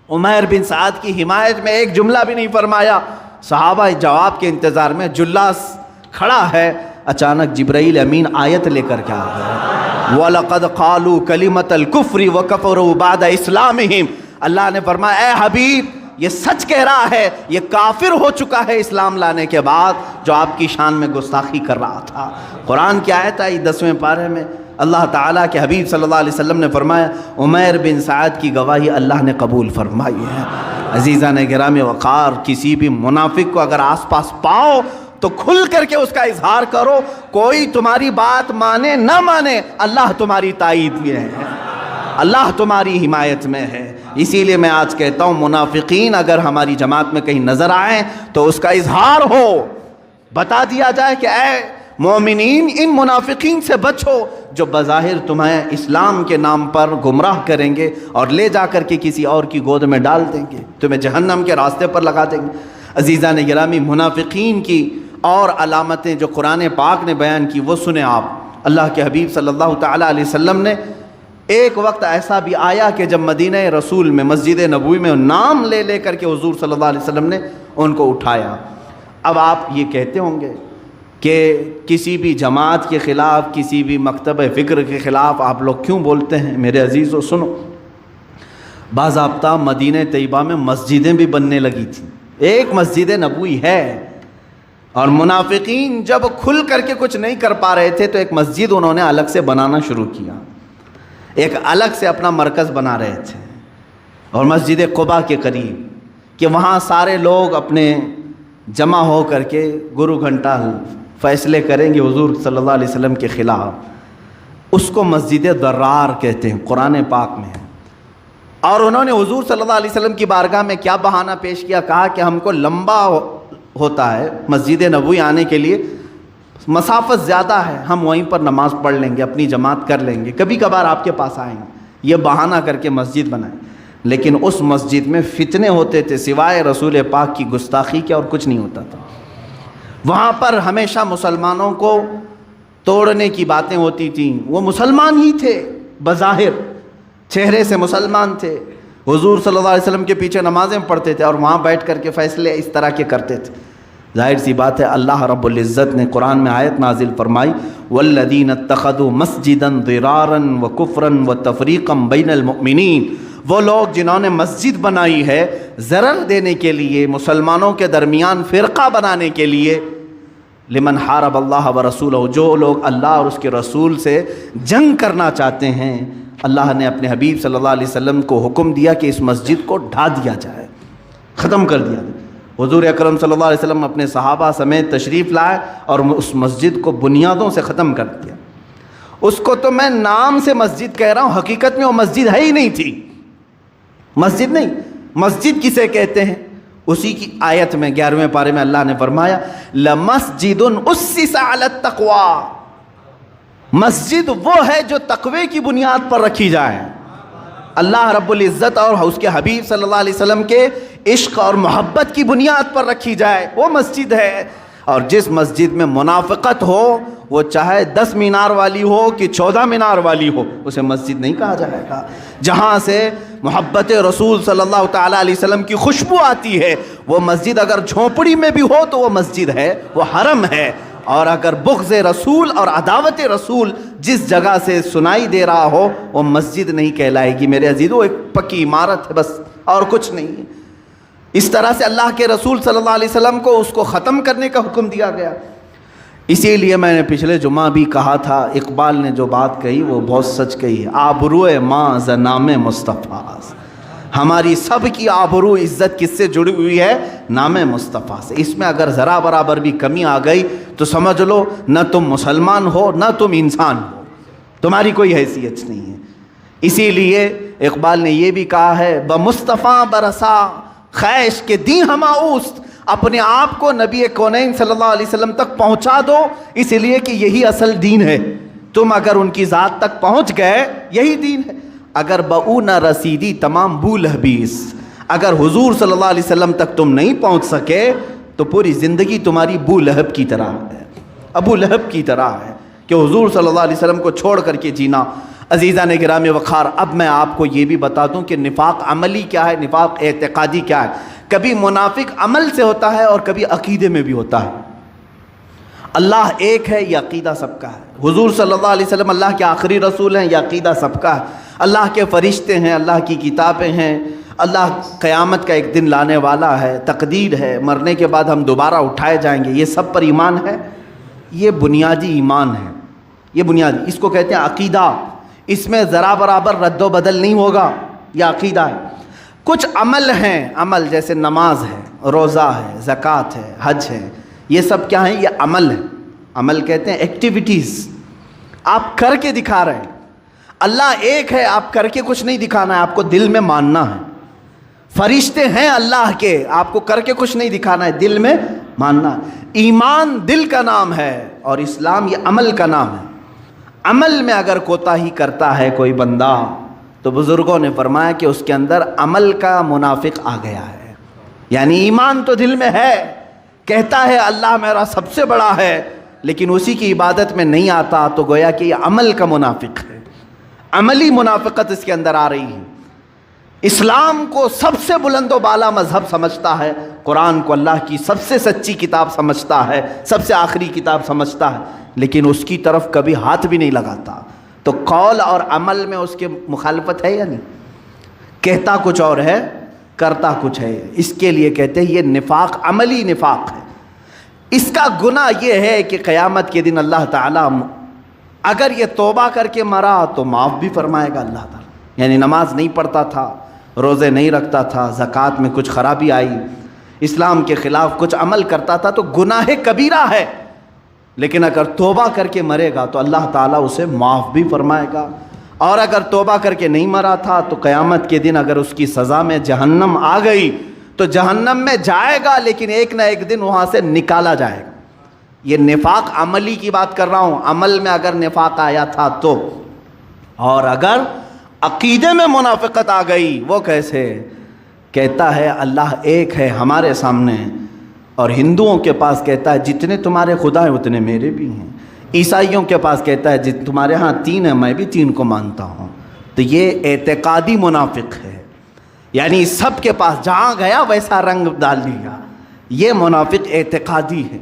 عمیر بن سعد کی حمایت میں ایک جملہ بھی نہیں فرمایا۔ صحابہ جواب کے انتظار میں، جلاس کھڑا ہے، اچانک جبرائیل امین آیت لے کر کے آ گیا، وَلَقَدْ قَالُوا كَلِمَةَ الْكُفْرِ وَكَفَرُوا بَعْدَ إِسْلَامِهِمْ۔ اللہ نے فرمایا اے حبیب یہ سچ کہہ رہا ہے، یہ کافر ہو چکا ہے اسلام لانے کے بعد جو آپ کی شان میں گستاخی کر رہا تھا۔ قرآن کی آیت آئی 10ویں پارے میں، اللہ تعالیٰ کے حبیب صلی اللہ علیہ وسلم نے فرمایا عمیر بن سعد کی گواہی اللہ نے قبول فرمائی ہے۔ عزیزان گرامی وقار، کسی بھی منافق کو اگر آس پاس پاؤ تو کھل کر کے اس کا اظہار کرو، کوئی تمہاری بات مانے نہ مانے اللہ تمہاری تائید میں ہے، اللہ تمہاری حمایت میں ہے۔ اسی لیے میں آج کہتا ہوں منافقین اگر ہماری جماعت میں کہیں نظر آئیں تو اس کا اظہار ہو، بتا دیا جائے کہ اے مومنین ان منافقین سے بچو جو بظاہر تمہیں اسلام کے نام پر گمراہ کریں گے اور لے جا کر کے کسی اور کی گود میں ڈال دیں گے، تمہیں جہنم کے راستے پر لگا دیں گے۔ عزیزان گرامی منافقین کی اور علامتیں جو قرآن پاک نے بیان کی وہ سنیں آپ۔ اللہ کے حبیب صلی اللہ تعالیٰ علیہ وسلم نے ایک وقت ایسا بھی آیا کہ جب مدینہ رسول میں مسجد نبوی میں نام لے لے کر کے حضور صلی اللہ علیہ وسلم نے ان کو اٹھایا۔ اب آپ یہ کہتے ہوں گے کہ کسی بھی جماعت کے خلاف، کسی بھی مکتب فکر کے خلاف آپ لوگ کیوں بولتے ہیں؟ میرے عزیزو سنو، باضابطہ مدینہ طیبہ میں مسجدیں بھی بننے لگی تھیں، ایک مسجد نبوی ہے، اور منافقین جب کھل کر کے کچھ نہیں کر پا رہے تھے تو ایک مسجد انہوں نے الگ سے بنانا شروع کیا، ایک الگ سے اپنا مرکز بنا رہے تھے، اور مسجد قباء کے قریب کہ وہاں سارے لوگ اپنے جمع ہو کر کے گرو گھنٹا فیصلے کریں گے حضور صلی اللہ علیہ وسلم کے خلاف. اس کو مسجد ضرار کہتے ہیں، قرآن پاک میں ہے. اور انہوں نے حضور صلی اللہ علیہ وسلم کی بارگاہ میں کیا بہانہ پیش کیا؟ کہا کہ ہم کو لمبا ہوتا ہے مسجد نبوی آنے کے لیے، مسافت زیادہ ہے، ہم وہیں پر نماز پڑھ لیں گے، اپنی جماعت کر لیں گے، کبھی کبھار آپ کے پاس آئیں گے. یہ بہانہ کر کے مسجد بنائیں. لیکن اس مسجد میں فتنے ہوتے تھے، سوائے رسول پاک کی گستاخی کے اور کچھ نہیں ہوتا تھا. وہاں پر ہمیشہ مسلمانوں کو توڑنے کی باتیں ہوتی تھیں. وہ مسلمان ہی تھے، بظاہر چہرے سے مسلمان تھے، حضور صلی اللہ علیہ وسلم کے پیچھے نمازیں پڑھتے تھے اور وہاں بیٹھ کر کے فیصلے اس طرح کے کرتے تھے. ظاہر سی بات ہے اللہ رب العزت نے قرآن میں آیت نازل فرمائی والذین اتخذوا مسجدا ضرارا وکفرا وتفریقا بین المؤمنین. وہ لوگ جنہوں نے مسجد بنائی ہے ضرر دینے کے لیے، مسلمانوں کے درمیان فرقہ بنانے کے لیے. لمن حارب اللہ ورسولہ، جو لوگ اللہ اور اس کے رسول سے جنگ کرنا چاہتے ہیں، اللہ نے اپنے حبیب صلی اللہ علیہ وسلم کو حکم دیا کہ اس مسجد کو ڈھا دیا جائے، ختم کر دیا جائے. حضور اکرم صلی اللہ علیہ وسلم اپنے صحابہ سمیت تشریف لائے اور اس مسجد کو بنیادوں سے ختم کر دیا. اس کو تو میں نام سے مسجد کہہ رہا ہوں، حقیقت میں وہ مسجد ہے ہی نہیں تھی. مسجد نہیں، مسجد کسے کہتے ہیں؟ اسی کی آیت میں 11ویں پارے میں اللہ نے فرمایا لَمَسْجِدٌ أُسِّسَ عَلَى التَّقْوَى. مسجد وہ ہے جو تقوی کی بنیاد پر رکھی جائے، اللہ رب العزت اور اس کے حبیب صلی اللہ علیہ وسلم کے عشق اور محبت کی بنیاد پر رکھی جائے، وہ مسجد ہے. اور جس مسجد میں منافقت ہو، وہ چاہے 10 مینار والی ہو کہ 14 مینار والی ہو، اسے مسجد نہیں کہا جائے گا. جہاں سے محبت رسول صلی اللہ تعالیٰ علیہ وسلم کی خوشبو آتی ہے، وہ مسجد اگر جھونپڑی میں بھی ہو تو وہ مسجد ہے، وہ حرم ہے. اور اگر بغض رسول اور عداوت رسول جس جگہ سے سنائی دے رہا ہو، وہ مسجد نہیں کہلائے گی. میرے عزیزو، ایک پکی عمارت ہے بس، اور کچھ نہیں ہے. اس طرح سے اللہ کے رسول صلی اللہ علیہ وسلم کو اس کو ختم کرنے کا حکم دیا گیا. اسی لیے میں نے پچھلے جمعہ بھی کہا تھا، اقبال نے جو بات کہی وہ بہت سچ کہی ہے. آبروئے ماں ز نام مصطفیٰ، ہماری سب کی آبرو عزت کس سے جڑی ہوئی ہے؟ نام مصطفیٰ سے. اس میں اگر ذرا برابر بھی کمی آ گئی تو سمجھ لو نہ تم مسلمان ہو نہ تم انسان ہو، تمہاری کوئی حیثیت نہیں ہے. اسی لیے اقبال نے یہ بھی کہا ہے بمصطفیٰ برسا خیش کے دی ہما اوست. اپنے آپ کو نبی کونین صلی اللہ علیہ وسلم تک پہنچا دو، اس لیے کہ یہی اصل دین ہے. تم اگر ان کی ذات تک پہنچ گئے یہی دین ہے. اگر بہو نہ رسیدی تمام بو لہبیس، اگر حضور صلی اللہ علیہ وسلم تک تم نہیں پہنچ سکے تو پوری زندگی تمہاری بو لہب کی طرح ہے، ابو لہب کی طرح ہے کہ حضور صلی اللہ علیہ وسلم کو چھوڑ کر کے جینا. عزیزان گرامی وقار، اب میں آپ کو یہ بھی بتا دوں کہ نفاق عملی کیا ہے، نفاق اعتقادی کیا ہے. کبھی منافق عمل سے ہوتا ہے اور کبھی عقیدے میں بھی ہوتا ہے. اللہ ایک ہے، یہ عقیدہ سب کا ہے. حضور صلی اللہ علیہ وسلم اللہ کے آخری رسول ہیں، یہ عقیدہ سب کا ہے. اللہ کے فرشتے ہیں، اللہ کی کتابیں ہیں، اللہ قیامت کا ایک دن لانے والا ہے، تقدیر ہے، مرنے کے بعد ہم دوبارہ اٹھائے جائیں گے، یہ سب پر ایمان ہے. یہ بنیادی ایمان ہے، یہ بنیادی، اس کو کہتے ہیں عقیدہ. اس میں ذرا برابر رد و بدل نہیں ہوگا، یہ عقیدہ ہے. کچھ عمل ہیں، عمل جیسے نماز ہے، روزہ ہے، زکوٰۃ ہے، حج ہے، یہ سب کیا ہیں؟ یہ عمل ہے. عمل کہتے ہیں ایکٹیویٹیز، آپ کر کے دکھا رہے ہیں. اللہ ایک ہے، آپ کر کے کچھ نہیں دکھانا ہے، آپ کو دل میں ماننا ہے. فرشتے ہیں اللہ کے، آپ کو کر کے کچھ نہیں دکھانا ہے، دل میں ماننا ہے. ایمان دل کا نام ہے اور اسلام یہ عمل کا نام ہے. عمل میں اگر کوتاہی کرتا ہے کوئی بندہ تو بزرگوں نے فرمایا کہ اس کے اندر عمل کا منافق آ گیا ہے. یعنی ایمان تو دل میں ہے، کہتا ہے اللہ میرا سب سے بڑا ہے، لیکن اسی کی عبادت میں نہیں آتا، تو گویا کہ یہ عمل کا منافق ہے. عملی منافقت اس کے اندر آ رہی ہے. اسلام کو سب سے بلند و بالا مذہب سمجھتا ہے، قرآن کو اللہ کی سب سے سچی کتاب سمجھتا ہے، سب سے آخری کتاب سمجھتا ہے، لیکن اس کی طرف کبھی ہاتھ بھی نہیں لگاتا. تو قول اور عمل میں اس کے مخالفت ہے یا نہیں؟ کہتا کچھ اور ہے، کرتا کچھ ہے. اس کے لیے کہتے ہیں یہ نفاق عملی نفاق ہے. اس کا گناہ یہ ہے کہ قیامت کے دن اللہ تعالیٰ اگر یہ توبہ کر کے مرا تو معاف بھی فرمائے گا اللہ تعالیٰ. یعنی نماز نہیں پڑھتا تھا، روزے نہیں رکھتا تھا، زکوٰۃ میں کچھ خرابی آئی، اسلام کے خلاف کچھ عمل کرتا تھا تو گناہ کبیرہ ہے، لیکن اگر توبہ کر کے مرے گا تو اللہ تعالیٰ اسے معاف بھی فرمائے گا، اور اگر توبہ کر کے نہیں مرا تھا تو قیامت کے دن اگر اس کی سزا میں جہنم آ گئی تو جہنم میں جائے گا، لیکن ایک نہ ایک دن وہاں سے نکالا جائے گا۔ یہ نفاق عملی کی بات کر رہا ہوں، عمل میں اگر نفاق آیا تھا تو، اور اگر عقیدے میں منافقت آ گئی، وہ کیسے؟ کہتا ہے اللہ ایک ہے ہمارے سامنے، اور ہندوؤں کے پاس کہتا ہے جتنے تمہارے خدا ہیں اتنے میرے بھی ہیں، عیسائیوں کے پاس کہتا ہے تمہارے ہاں 3 ہیں میں بھی 3 کو مانتا ہوں۔ تو یہ اعتقادی منافق ہے، یعنی سب کے پاس جہاں گیا ویسا رنگ ڈال دیا، یہ منافق اعتقادی ہے۔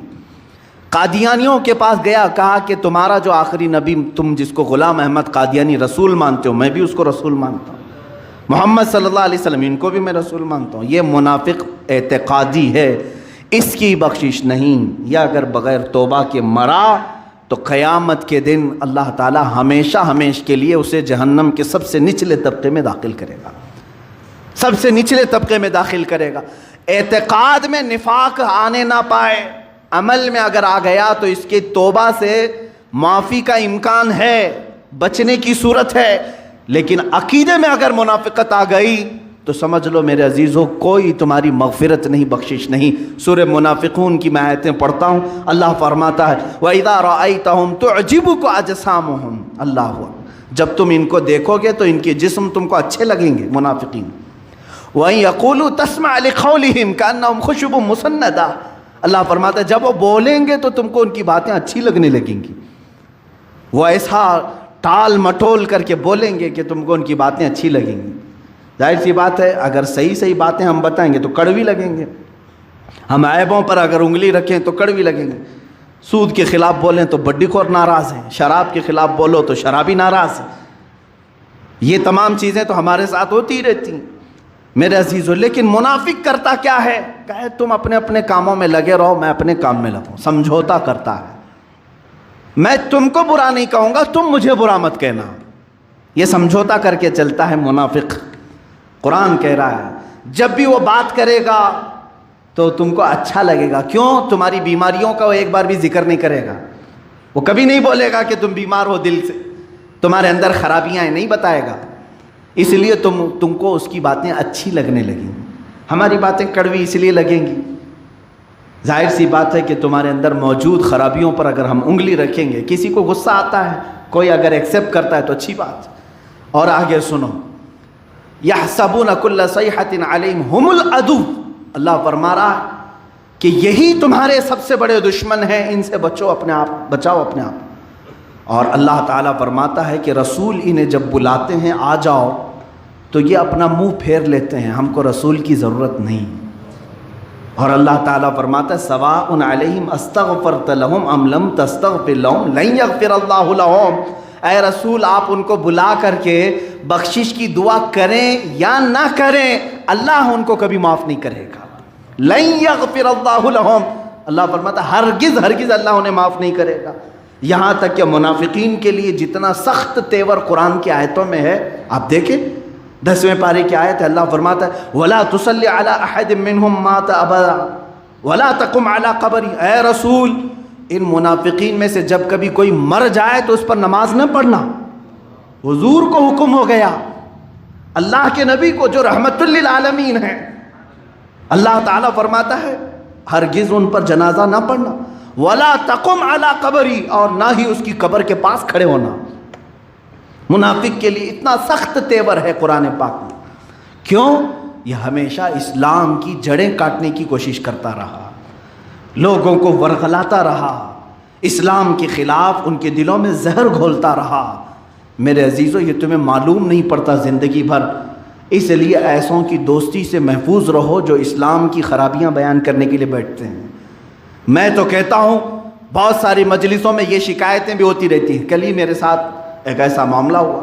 قادیانیوں کے پاس گیا، کہا کہ تمہارا جو آخری نبی تم جس کو غلام احمد قادیانی رسول مانتے ہو، میں بھی اس کو رسول مانتا ہوں، محمد صلی اللہ علیہ وسلم ان کو بھی میں رسول مانتا ہوں۔ یہ منافق اعتقادی ہے، اس کی بخشش نہیں، یا اگر بغیر توبہ کے مرا تو قیامت کے دن اللہ تعالی ہمیشہ ہمیشہ کے لیے اسے جہنم کے سب سے نچلے طبقے میں داخل کرے گا، سب سے نچلے طبقے میں داخل کرے گا۔ اعتقاد میں نفاق آنے نہ پائے، عمل میں اگر آ گیا تو اس کی توبہ سے معافی کا امکان ہے، بچنے کی صورت ہے، لیکن عقیدے میں اگر منافقت آ گئی تو سمجھ لو میرے عزیزوں کوئی تمہاری مغفرت نہیں، بخشش نہیں۔ سورہ منافقون کی میں آیتیں پڑھتا ہوں، اللہ فرماتا ہے وَإِذَا رَأَيْتَهُمْ تُعْجِبُكَ أَجْسَامُهُمْ، اللہ جب تم ان کو دیکھو گے تو ان کے جسم تم کو اچھے لگیں گے، منافقین۔ وَإِن يَقُولُوا تَسْمَعْ لِقَوْلِهِمْ كَأَنَّهُمْ خُشُبٌ مُّسَنَّدَةٌ، اللہ فرماتا ہے جب وہ بولیں گے تو تم کو ان کی باتیں اچھی لگنے لگیں گی، وہ ایسا ٹال مٹول کر کے بولیں گے کہ تم کو ان کی باتیں اچھی لگیں گی۔ ظاہر سی بات ہے اگر صحیح صحیح باتیں ہم بتائیں گے تو کڑوی لگیں گے، ہم عیبوں پر اگر انگلی رکھیں تو کڑوی لگیں گے، سود کے خلاف بولیں تو بڈی خور ناراض ہیں، شراب کے خلاف بولو تو شرابی ناراض ہے، یہ تمام چیزیں تو ہمارے ساتھ ہوتی رہتی ہیں میرے عزیزو۔ لیکن منافق کرتا کیا ہے؟ کہے تم اپنے اپنے کاموں میں لگے رہو، میں اپنے کام میں لگوں، سمجھوتا کرتا ہے، میں تم کو برا نہیں کہوں گا تم مجھے برا مت کہنا، یہ سمجھوتا کر کے چلتا ہے منافق۔ قرآن کہہ رہا ہے جب بھی وہ بات کرے گا تو تم کو اچھا لگے گا، کیوں؟ تمہاری بیماریوں کا وہ ایک بار بھی ذکر نہیں کرے گا، وہ کبھی نہیں بولے گا کہ تم بیمار ہو دل سے، تمہارے اندر خرابیاں ہیں، نہیں بتائے گا، اس لیے تم کو اس کی باتیں اچھی لگنے لگیں گی، ہماری باتیں کڑوی اس لیے لگیں گی۔ ظاہر سی بات ہے کہ تمہارے اندر موجود خرابیوں پر اگر ہم انگلی رکھیں گے، کسی کو غصہ آتا ہے، کوئی اگر ایکسیپٹ کرتا ہے تو اچھی بات۔ اور آگے سنو، يَحْسَبُونَ كُلَّ صَيْحَةٍ عَلَيْهِمْ هُمُ الْعَدُوُّ، اللہ فرما رہا ہے کہ یہی تمہارے سب سے بڑے دشمن ہیں، ان سے بچو اپنے آپ، بچاؤ اپنے آپ۔ اور اللہ تعالیٰ فرماتا ہے کہ رسول انہیں جب بلاتے ہیں آ جاؤ تو یہ اپنا منہ پھیر لیتے ہیں، ہم کو رسول کی ضرورت نہیں۔ اور اللہ تعالیٰ فرماتا ہے سواء علیہم استغفرت لہم ام لم تستغفر لہم لن یغفر اللہ لہم، اے رسول آپ ان کو بلا کر کے بخشش کی دعا کریں یا نہ کریں، اللہ ان کو کبھی معاف نہیں کرے گا۔ لن یغفر اللہ لہم، اللہ فرماتا ہے ہرگز ہرگز اللہ انہیں معاف نہیں کرے گا۔ یہاں تک کہ منافقین کے لیے جتنا سخت تیور قرآن کی آیتوں میں ہے، آپ دیکھیں 10ویں پارے کی آیت ہے، اللہ فرماتا ہے وَلَا تُصَلِّ عَلَىٰ أَحَدٍ مِّنْهُمْ مَاتَ أَبَدًا وَلَا تَقُمْ عَلَىٰ قَبْرِهِ، اے رسول ان منافقین میں سے جب کبھی کوئی مر جائے تو اس پر نماز نہ پڑھنا۔ حضور کو حکم ہو گیا، اللہ کے نبی کو جو رحمت للعالمین ہیں، اللہ تعالیٰ فرماتا ہے ہرگز ان پر جنازہ نہ پڑھنا، وَلَا تَقُمْ عَلَىٰ قَبْرِهِ، اور نہ ہی اس کی قبر کے پاس کھڑے ہونا۔ منافق کے لیے اتنا سخت تیور ہے قرآن پاک میں، کیوں؟ یہ ہمیشہ اسلام کی جڑیں کاٹنے کی کوشش کرتا رہا، لوگوں کو ورغلاتا رہا، اسلام کے خلاف ان کے دلوں میں زہر گھولتا رہا۔ میرے عزیزو یہ تمہیں معلوم نہیں پڑتا زندگی بھر، اس لیے ایسوں کی دوستی سے محفوظ رہو جو اسلام کی خرابیاں بیان کرنے کے لیے بیٹھتے ہیں۔ میں تو کہتا ہوں بہت ساری مجلسوں میں یہ شکایتیں بھی ہوتی رہتی ہیں، کل ہی میرے ساتھ ایک ایسا معاملہ ہوا،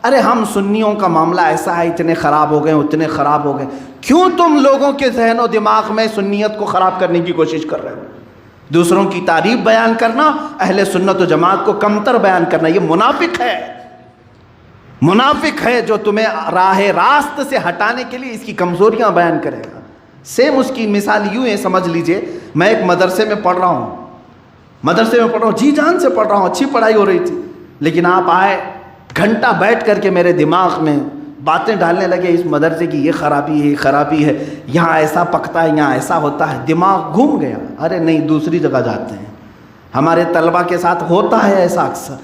ارے ہم سنیوں کا معاملہ ایسا ہے، اتنے خراب ہو گئے اتنے خراب ہو گئے، کیوں تم لوگوں کے ذہن و دماغ میں سنیت کو خراب کرنے کی کوشش کر رہے ہو؟ دوسروں کی تعریف بیان کرنا، اہل سنت و جماعت کو کمتر بیان کرنا، یہ منافق ہے۔ منافق ہے جو تمہیں راہ راست سے ہٹانے کے لیے اس کی کمزوریاں بیان کرے گا۔ سیم اس کی مثال یوں ہے، سمجھ لیجئے میں ایک مدرسے میں پڑھ رہا ہوں، جی جان سے پڑھ رہا ہوں، اچھی پڑھائی ہو رہی تھی، لیکن آپ آئے گھنٹہ بیٹھ کر کے میرے دماغ میں باتیں ڈالنے لگے، اس مدرسے کی یہ خرابی ہے، یہاں ایسا پکتا ہے، یہاں ایسا ہوتا ہے، دماغ گھوم گیا۔ ارے نہیں، دوسری جگہ جاتے ہیں۔ ہمارے طلبہ کے ساتھ ہوتا ہے ایسا، اکثر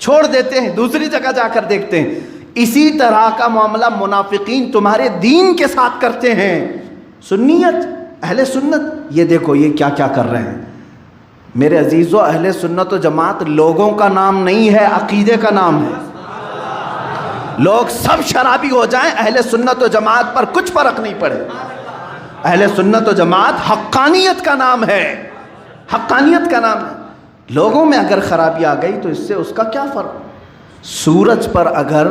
چھوڑ دیتے ہیں، دوسری جگہ جا کر دیکھتے ہیں۔ اسی طرح کا معاملہ منافقین تمہارے دین کے ساتھ کرتے ہیں۔ سنیت، اہل سنت، یہ دیکھو یہ کیا کیا کر رہے ہیں۔ میرے عزیزو، اہل سنت و جماعت لوگوں کا نام نہیں ہے، عقیدے کا نام ہے۔ لوگ سب شرابی ہو جائیں، اہل سنت و جماعت پر کچھ فرق نہیں پڑے۔ اہل سنت و جماعت حقانیت کا نام ہے، حقانیت کا نام ہے۔ لوگوں میں اگر خرابی آ گئی تو اس سے اس کا کیا فرق؟ سورج پر اگر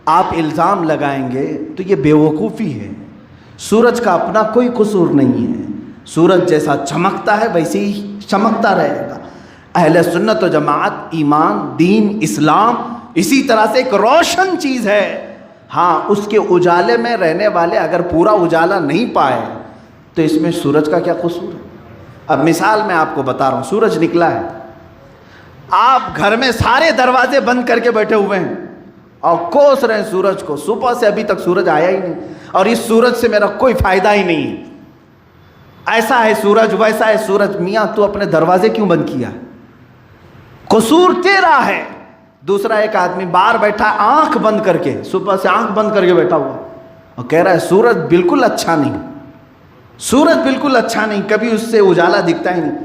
آپ الزام لگائیں گے تو یہ بے وقوفی ہے۔ سورج کا اپنا کوئی قصور نہیں ہے، سورج جیسا چمکتا ہے ویسے ہی چمکتا رہے گا۔ اہل سنت و جماعت ایمان، دین، اسلام اسی طرح سے ایک روشن چیز ہے۔ ہاں، اس کے اجالے میں رہنے والے اگر پورا اجالا نہیں پائے تو اس میں سورج کا کیا قصور ہے؟ اب مثال میں آپ کو بتا رہا ہوں، سورج نکلا ہے، آپ گھر میں سارے دروازے بند کر کے بیٹھے ہوئے ہیں اور کوس رہے ہیں سورج کو، صبح سے ابھی تک سورج آیا ہی نہیں، اور اس سورج سے میرا کوئی فائدہ ہی نہیں ہے، ایسا ہے سورج، ویسا ہے سورج۔ میاں تو اپنے دروازے کیوں بند کیا؟ قصور تیرا ہے۔ دوسرا ایک آدمی باہر بیٹھا آنکھ بند کر کے، صبح سے آنکھ بند کر کے بیٹھا ہوا اور کہہ رہا ہے سورج بالکل اچھا نہیں، سورج بالکل اچھا نہیں، کبھی اس سے اجالا دکھتا ہی نہیں۔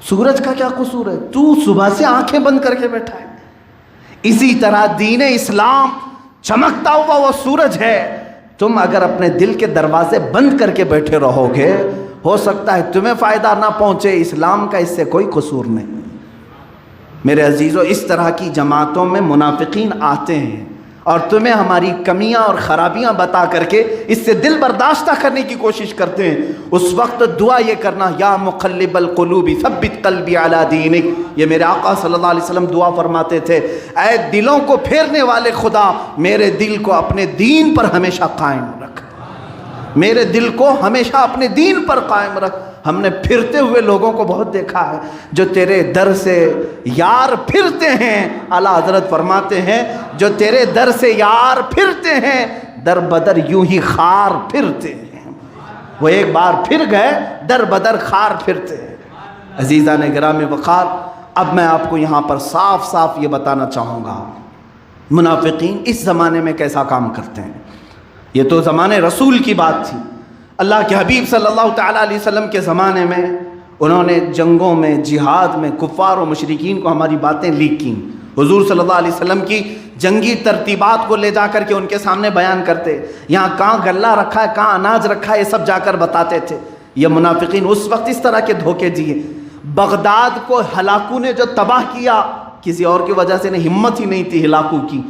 سورج کا کیا قصور ہے؟ تو صبح سے آنکھیں بند کر کے بیٹھا ہے۔ اسی طرح دین اسلام چمکتا ہوا وہ سورج ہے، تم اگر اپنے دل کے دروازے بند کر کے بیٹھے رہو گے، ہو سکتا ہے تمہیں فائدہ نہ پہنچے، اسلام کا اس سے کوئی قصور نہیں۔ میرے عزیزو، اس طرح کی جماعتوں میں منافقین آتے ہیں اور تمہیں ہماری کمیاں اور خرابیاں بتا کر کے اس سے دل برداشتہ کرنے کی کوشش کرتے ہیں۔ اس وقت دعا یہ کرنا، یا مقلب القلوب ثبت قلبی علی دینک، یہ میرے آقا صلی اللہ علیہ وسلم دعا فرماتے تھے، اے دلوں کو پھیرنے والے خدا، میرے دل کو اپنے دین پر ہمیشہ قائم رکھ، میرے دل کو ہمیشہ اپنے دین پر قائم رکھ۔ ہم نے پھرتے ہوئے لوگوں کو بہت دیکھا ہے جو تیرے در سے یار پھرتے ہیں، اعلیٰ حضرت فرماتے ہیں جو تیرے در سے یار پھرتے ہیں در بدر یوں ہی خار پھرتے ہیں۔ وہ ایک بار پھر گئے، در بدر خار پھرتے ہیں۔ عزیزان گرامی وقار، اب میں آپ کو یہاں پر صاف صاف یہ بتانا چاہوں گا منافقین اس زمانے میں کیسا کام کرتے ہیں۔ یہ تو زمانے رسول کی بات تھی، اللہ کے حبیب صلی اللہ تعالیٰ علیہ وسلم کے زمانے میں انہوں نے جنگوں میں، جہاد میں کفار و مشرکین کو ہماری باتیں لیک کیں۔ حضور صلی اللہ علیہ وسلم کی جنگی ترتیبات کو لے جا کر کے ان کے سامنے بیان کرتے، یہاں کہاں غلہ رکھا ہے، کہاں اناج رکھا ہے، یہ سب جا کر بتاتے تھے۔ یہ منافقین اس وقت اس طرح کے دھوکے دیے۔ بغداد کو ہلاکو نے جو تباہ کیا، کسی اور کی وجہ سے نہیں، ہمت ہی نہیں تھی ہلاکو کی۔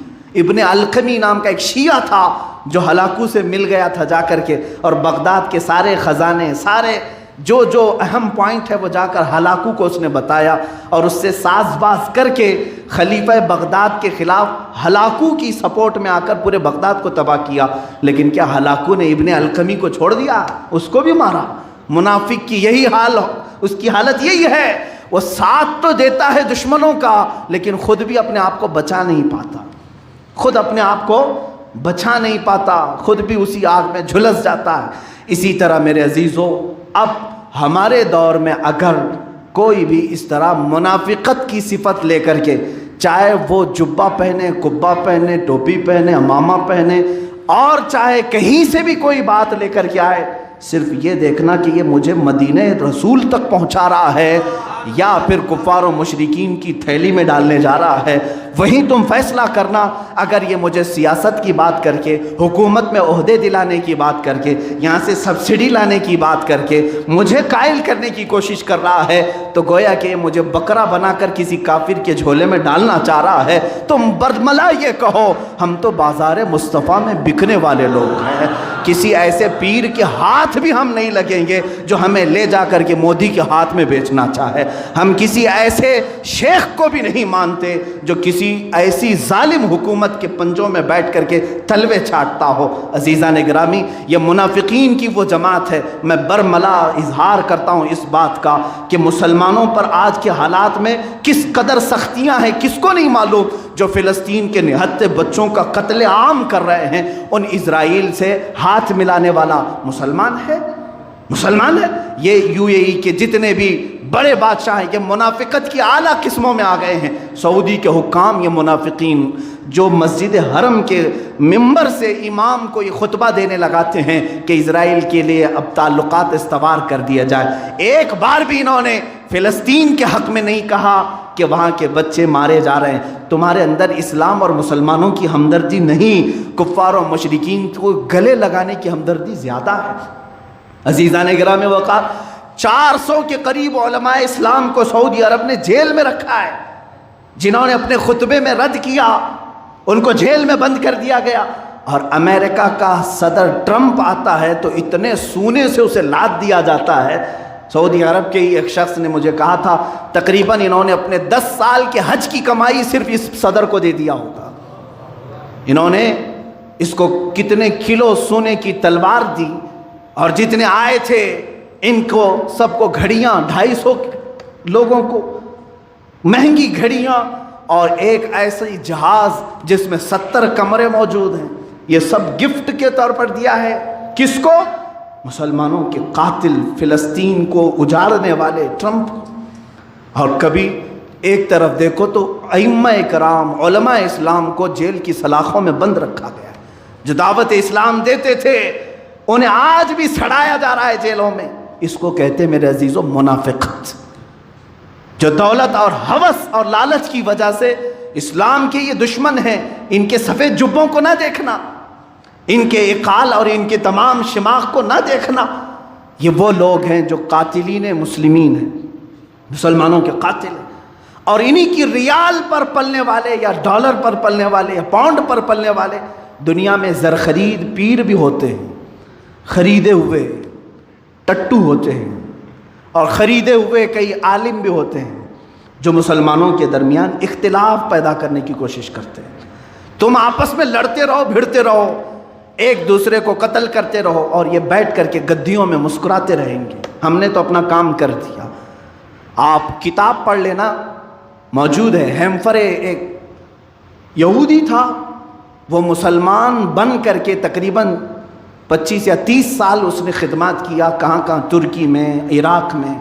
ابن القمی نام کا ایک شیعہ تھا جو ہلاکو سے مل گیا تھا جا کر کے، اور بغداد کے سارے خزانے، سارے جو اہم پوائنٹ ہے وہ جا کر ہلاکو کو اس نے بتایا، اور اس سے ساز باز کر کے خلیفہ بغداد کے خلاف ہلاکو کی سپورٹ میں آ کر پورے بغداد کو تباہ کیا۔ لیکن کیا ہلاکو نے ابن القمی کو چھوڑ دیا؟ اس کو بھی مارا۔ منافق کی یہی حال، اس کی حالت یہی ہے، وہ ساتھ تو دیتا ہے دشمنوں کا لیکن خود بھی اپنے آپ کو بچا نہیں پاتا، خود اپنے آپ کو بچا نہیں پاتا، خود بھی اسی آگ میں جھلس جاتا ہے۔ اسی طرح میرے عزیزو، اب ہمارے دور میں اگر کوئی بھی اس طرح منافقت کی صفت لے کر کے، چاہے وہ جبہ پہنے، قبہ پہنے، ٹوپی پہنے، عمامہ پہنے، اور چاہے کہیں سے بھی کوئی بات لے کر کے آئے، صرف یہ دیکھنا کہ یہ مجھے مدینہ رسول تک پہنچا رہا ہے یا پھر کفار و مشرکین کی تھیلی میں ڈالنے جا رہا ہے، وہیں تم فیصلہ کرنا۔ اگر یہ مجھے سیاست کی بات کر کے، حکومت میں عہدے دلانے کی بات کر کے، یہاں سے سبسڈی لانے کی بات کر کے مجھے قائل کرنے کی کوشش کر رہا ہے، تو گویا کہ مجھے بکرا بنا کر کسی کافر کے جھولے میں ڈالنا چاہ رہا ہے، تم برملا یہ کہو ہم تو بازار مصطفیٰ میں بکنے والے لوگ ہیں، کسی ایسے پیر کے ہاتھ بھی ہم نہیں لگیں گے جو ہمیں لے جا کر کے مودی کے ہاتھ میں بیچنا چاہے. ہم کسی ایسے شیخ کو بھی نہیں مانتے جو کسی ایسی ظالم حکومت کے پنجوں میں بیٹھ کر کے تلوے چھاٹتا ہو. عزیزان گرامی، یہ منافقین کی وہ جماعت ہے. میں برملا اظہار کرتا ہوں اس بات کا کہ مسلمانوں پر آج کے حالات میں کس قدر سختیاں ہیں کس کو نہیں معلوم. جو فلسطین کے نہتے بچوں کا قتل عام کر رہے ہیں، ان اسرائیل سے ہاتھ ملانے والا مسلمان ہے. یہ یو اے ای کے جتنے بھی بڑے بادشاہ ہیں یہ منافقت کی اعلیٰ قسموں میں آ گئے ہیں. سعودی کے حکام یہ منافقین جو مسجد حرم کے ممبر سے امام کو یہ خطبہ دینے لگاتے ہیں کہ اسرائیل کے لیے اب تعلقات استوار کر دیا جائے. ایک بار بھی انہوں نے فلسطین کے حق میں نہیں کہا کہ وہاں کے بچے مارے جا رہے ہیں. تمہارے اندر اسلام اور مسلمانوں کی ہمدردی نہیں، کفار و مشرکین کو گلے لگانے کی ہمدردی زیادہ ہے. عزیزان گرامی وقار، 400 کے قریب علماء اسلام کو سعودی عرب نے جیل میں رکھا ہے. جنہوں نے اپنے خطبے میں رد کیا ان کو جیل میں بند کر دیا گیا. اور امریکہ کا صدر ٹرمپ آتا ہے تو اتنے سونے سے اسے لاد دیا جاتا ہے. سعودی عرب کے ہی ایک شخص نے مجھے کہا تھا تقریباً انہوں نے اپنے 10 سال کے حج کی کمائی صرف اس صدر کو دے دیا ہوگا. انہوں نے اس کو کتنے کلو سونے کی تلوار دی، اور جتنے آئے تھے ان کو سب کو گھڑیاں، 250 لوگوں کو مہنگی گھڑیاں، اور ایک ایسی جہاز جس میں 70 کمرے موجود ہیں. یہ سب گفٹ کے طور پر دیا ہے. کس کو؟ مسلمانوں کے قاتل، فلسطین کو اجاڑنے والے ٹرمپ. اور کبھی ایک طرف دیکھو تو ائمہ کرام، علماء اسلام کو جیل کی سلاخوں میں بند رکھا گیا ہے. جو دعوت اسلام دیتے تھے انہیں آج بھی سڑایا جا رہا ہے جیلوں میں. اس کو کہتے میرے عزیزوں منافقت. جو دولت اور ہوس اور لالچ کی وجہ سے اسلام کے یہ دشمن ہیں، ان کے سفید جبوں کو نہ دیکھنا، ان کے اقال اور ان کے تمام شماغ کو نہ دیکھنا. یہ وہ لوگ ہیں جو قاتلین مسلمین ہیں، مسلمانوں کے قاتل ہیں. اور انہی کی ریال پر پلنے والے یا ڈالر پر پلنے والے یا پاؤنڈ پر پلنے والے دنیا میں زرخرید پیر بھی ہوتے ہیں، خریدے ہوئے ٹٹو ہوتے ہیں، اور خریدے ہوئے کئی عالم بھی ہوتے ہیں جو مسلمانوں کے درمیان اختلاف پیدا کرنے کی کوشش کرتے ہیں. تم آپس میں لڑتے رہو، بھڑتے رہو، ایک دوسرے کو قتل کرتے رہو، اور یہ بیٹھ کر کے گدیوں میں مسکراتے رہیں گے. ہم نے تو اپنا کام کر دیا. آپ کتاب پڑھ لینا، موجود ہے. ہیمفرے ایک یہودی تھا، وہ مسلمان بن کر کے تقریباً 25 یا 30 سال اس نے خدمات کیا. کہاں کہاں، ترکی میں، عراق میں.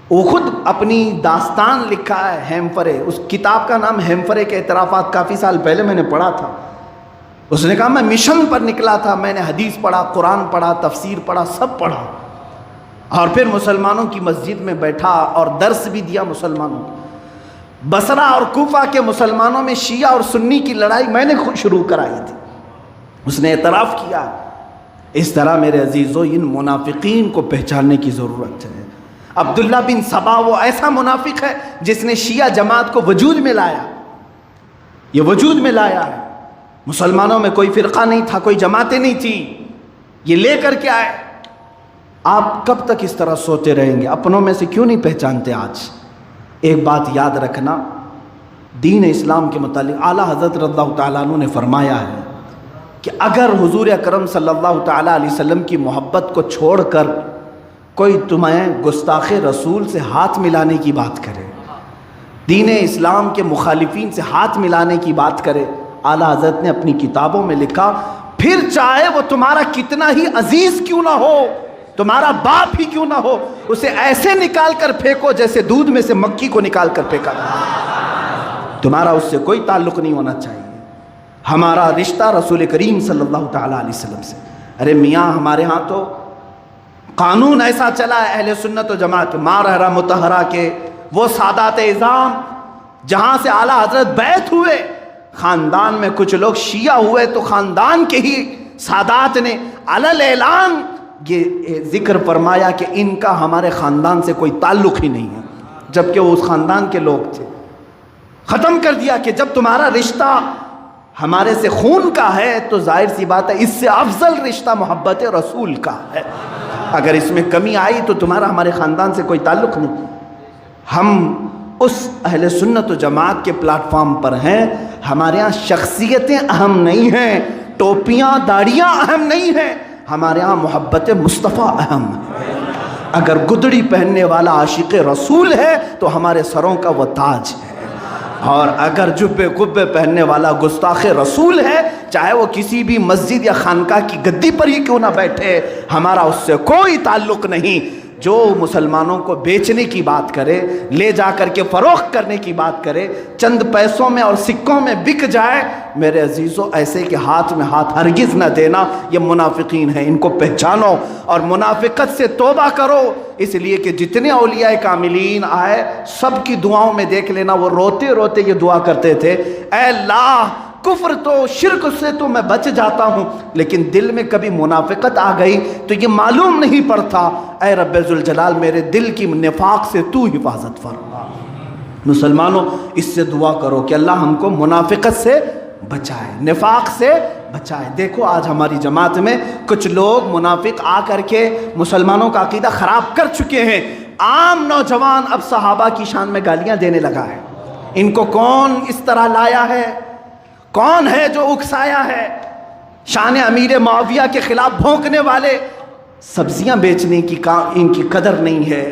وہ خود اپنی داستان لکھا ہے ہیمفرے. اس کتاب کا نام ہیمفرے کے اعترافات. کافی سال پہلے میں نے پڑھا تھا. اس نے کہا میں مشن پر نکلا تھا، میں نے حدیث پڑھا، قرآن پڑھا، تفسیر پڑھا، سب پڑھا، اور پھر مسلمانوں کی مسجد میں بیٹھا اور درس بھی دیا مسلمانوں کو. بصرہ اور کوفہ کے مسلمانوں میں شیعہ اور سنی کی لڑائی میں نے خود شروع کرائی تھی. اس نے اعتراف کیا. اس طرح میرے عزیزو ان منافقین کو پہچاننے کی ضرورت ہے. عبداللہ بن سبا وہ ایسا منافق ہے جس نے شیعہ جماعت کو وجود میں لایا. یہ وجود میں لایا ہے. مسلمانوں میں کوئی فرقہ نہیں تھا، کوئی جماعتیں نہیں تھی، یہ لے کر کے آئے. آپ کب تک اس طرح سوتے رہیں گے؟ اپنوں میں سے کیوں نہیں پہچانتے؟ آج ایک بات یاد رکھنا، دین اسلام کے متعلق اعلیٰ حضرت رضی اللہ تعالیٰ عنہ نے فرمایا ہے کہ اگر حضور اکرم صلی اللہ تعالیٰ علیہ وسلم کی محبت کو چھوڑ کر کوئی تمہیں گستاخ رسول سے ہاتھ ملانے کی بات کرے، دین اسلام کے مخالفین سے ہاتھ ملانے کی بات کرے، اعلیٰ حضرت نے اپنی کتابوں میں لکھا پھر چاہے وہ تمہارا کتنا ہی عزیز کیوں نہ ہو، تمہارا باپ ہی کیوں نہ ہو، اسے ایسے نکال کر پھینکو جیسے دودھ میں سے مکھی کو نکال کر پھینکا جائے. تمہارا اس سے کوئی تعلق نہیں ہونا چاہیے. ہمارا رشتہ رسول کریم صلی اللہ تعالیٰ علیہ وسلم سے. ارے میاں، ہمارے ہاں تو قانون ایسا چلا ہے اہل سنت و جماعت مارہرہ متحرہ کے وہ سادات اعظام جہاں سے اعلیٰ حضرت بیعت ہوئے، خاندان میں کچھ لوگ شیعہ ہوئے تو خاندان کے ہی سادات نے علل اعلان یہ ذکر فرمایا کہ ان کا ہمارے خاندان سے کوئی تعلق ہی نہیں ہے، جبکہ وہ اس خاندان کے لوگ تھے. ختم کر دیا کہ جب تمہارا رشتہ ہمارے سے خون کا ہے تو ظاہر سی بات ہے اس سے افضل رشتہ محبت رسول کا ہے. اگر اس میں کمی آئی تو تمہارا ہمارے خاندان سے کوئی تعلق نہیں. ہم اس اہل سنت و جماعت کے پلیٹ فارم پر ہیں. ہمارے ہاں شخصیتیں اہم نہیں ہیں، ٹوپیاں داڑیاں اہم نہیں ہیں، ہمارے ہاں محبت مصطفیٰ اہم ہے. اگر گدڑی پہننے والا عاشق رسول ہے تو ہمارے سروں کا وہ تاج ہے، اور اگر جبے قبے پہننے والا گستاخ رسول ہے، چاہے وہ کسی بھی مسجد یا خانقاہ کی گدی پر ہی کیوں نہ بیٹھے، ہمارا اس سے کوئی تعلق نہیں. جو مسلمانوں کو بیچنے کی بات کرے، لے جا کر کے فروخت کرنے کی بات کرے، چند پیسوں میں اور سکوں میں بک جائے، میرے عزیزو ایسے کہ ہاتھ میں ہاتھ ہرگز نہ دینا. یہ منافقین ہیں، ان کو پہچانو اور منافقت سے توبہ کرو. اس لیے کہ جتنے اولیاء کاملین آئے سب کی دعاؤں میں دیکھ لینا وہ روتے روتے یہ دعا کرتے تھے، اے اللہ کفر تو شرک سے تو میں بچ جاتا ہوں، لیکن دل میں کبھی منافقت آ گئی تو یہ معلوم نہیں پڑتا. اے رب ذوالجلال میرے دل کی نفاق سے تو حفاظت فرما. مسلمانوں اس سے دعا کرو کہ اللہ ہم کو منافقت سے بچائے، نفاق سے بچائے. دیکھو آج ہماری جماعت میں کچھ لوگ منافق آ کر کے مسلمانوں کا عقیدہ خراب کر چکے ہیں. عام نوجوان اب صحابہ کی شان میں گالیاں دینے لگا ہے. ان کو کون اس طرح لایا ہے؟ کون ہے جو اکسایا ہے؟ شان امیر معاویہ کے خلاف بھونکنے والے. سبزیاں بیچنے کی ان کی قدر نہیں ہے،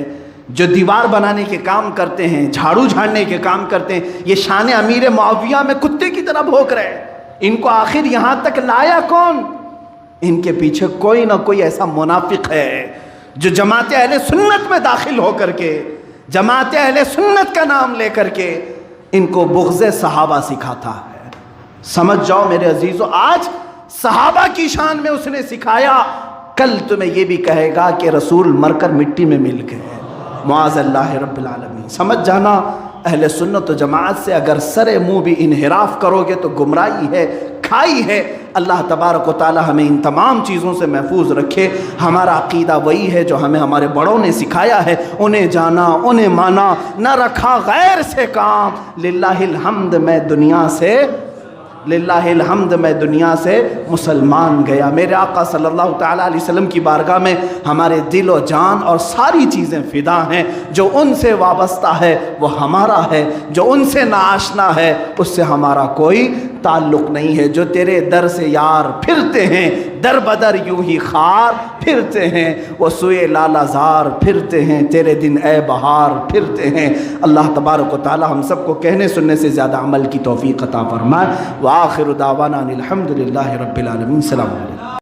جو دیوار بنانے کے کام کرتے ہیں، جھاڑو جھاڑنے کے کام کرتے ہیں، یہ شان امیر معاویہ میں کتے کی طرح بھونک رہے ہیں. ان کو آخر یہاں تک لایا کون؟ ان کے پیچھے کوئی نہ کوئی ایسا منافق ہے جو جماعت اہل سنت میں داخل ہو کر کے، جماعت اہل سنت کا نام لے کر کے ان کو بغض صحابہ سکھاتا ہے. سمجھ جاؤ میرے عزیزو، آج صحابہ کی شان میں اس نے سکھایا، کل تمہیں یہ بھی کہے گا کہ رسول مر کر مٹی میں مل گئے. معاذ اللہ رب العالمین. سمجھ جانا اہل سنت و جماعت سے اگر سر منہ بھی انحراف کرو گے تو گمراہی ہے، کھائی ہے. اللہ تبارک و تعالی ہمیں ان تمام چیزوں سے محفوظ رکھے. ہمارا عقیدہ وہی ہے جو ہمیں ہمارے بڑوں نے سکھایا ہے، انہیں جانا، انہیں مانا، نہ رکھا غیر سے کام. للہ الحمد میں دنیا سے مسلمان گیا. میرے آقا صلی اللہ تعالیٰ علیہ وسلم کی بارگاہ میں ہمارے دل و جان اور ساری چیزیں فدا ہیں. جو ان سے وابستہ ہے وہ ہمارا ہے، جو ان سے ناآشنا ہے اس سے ہمارا کوئی تعلق نہیں ہے. جو تیرے در سے یار پھرتے ہیں، در بدر یوں ہی خار پھرتے ہیں، وہ سوئے لالا زار پھرتے ہیں، تیرے دن اے بہار پھرتے ہیں. اللہ تبارک و تعالی ہم سب کو کہنے سننے سے زیادہ عمل کی توفیق عطا فرمائے. وآخر دعوانا الحمد للہ رب العالمین. السلام علیکم.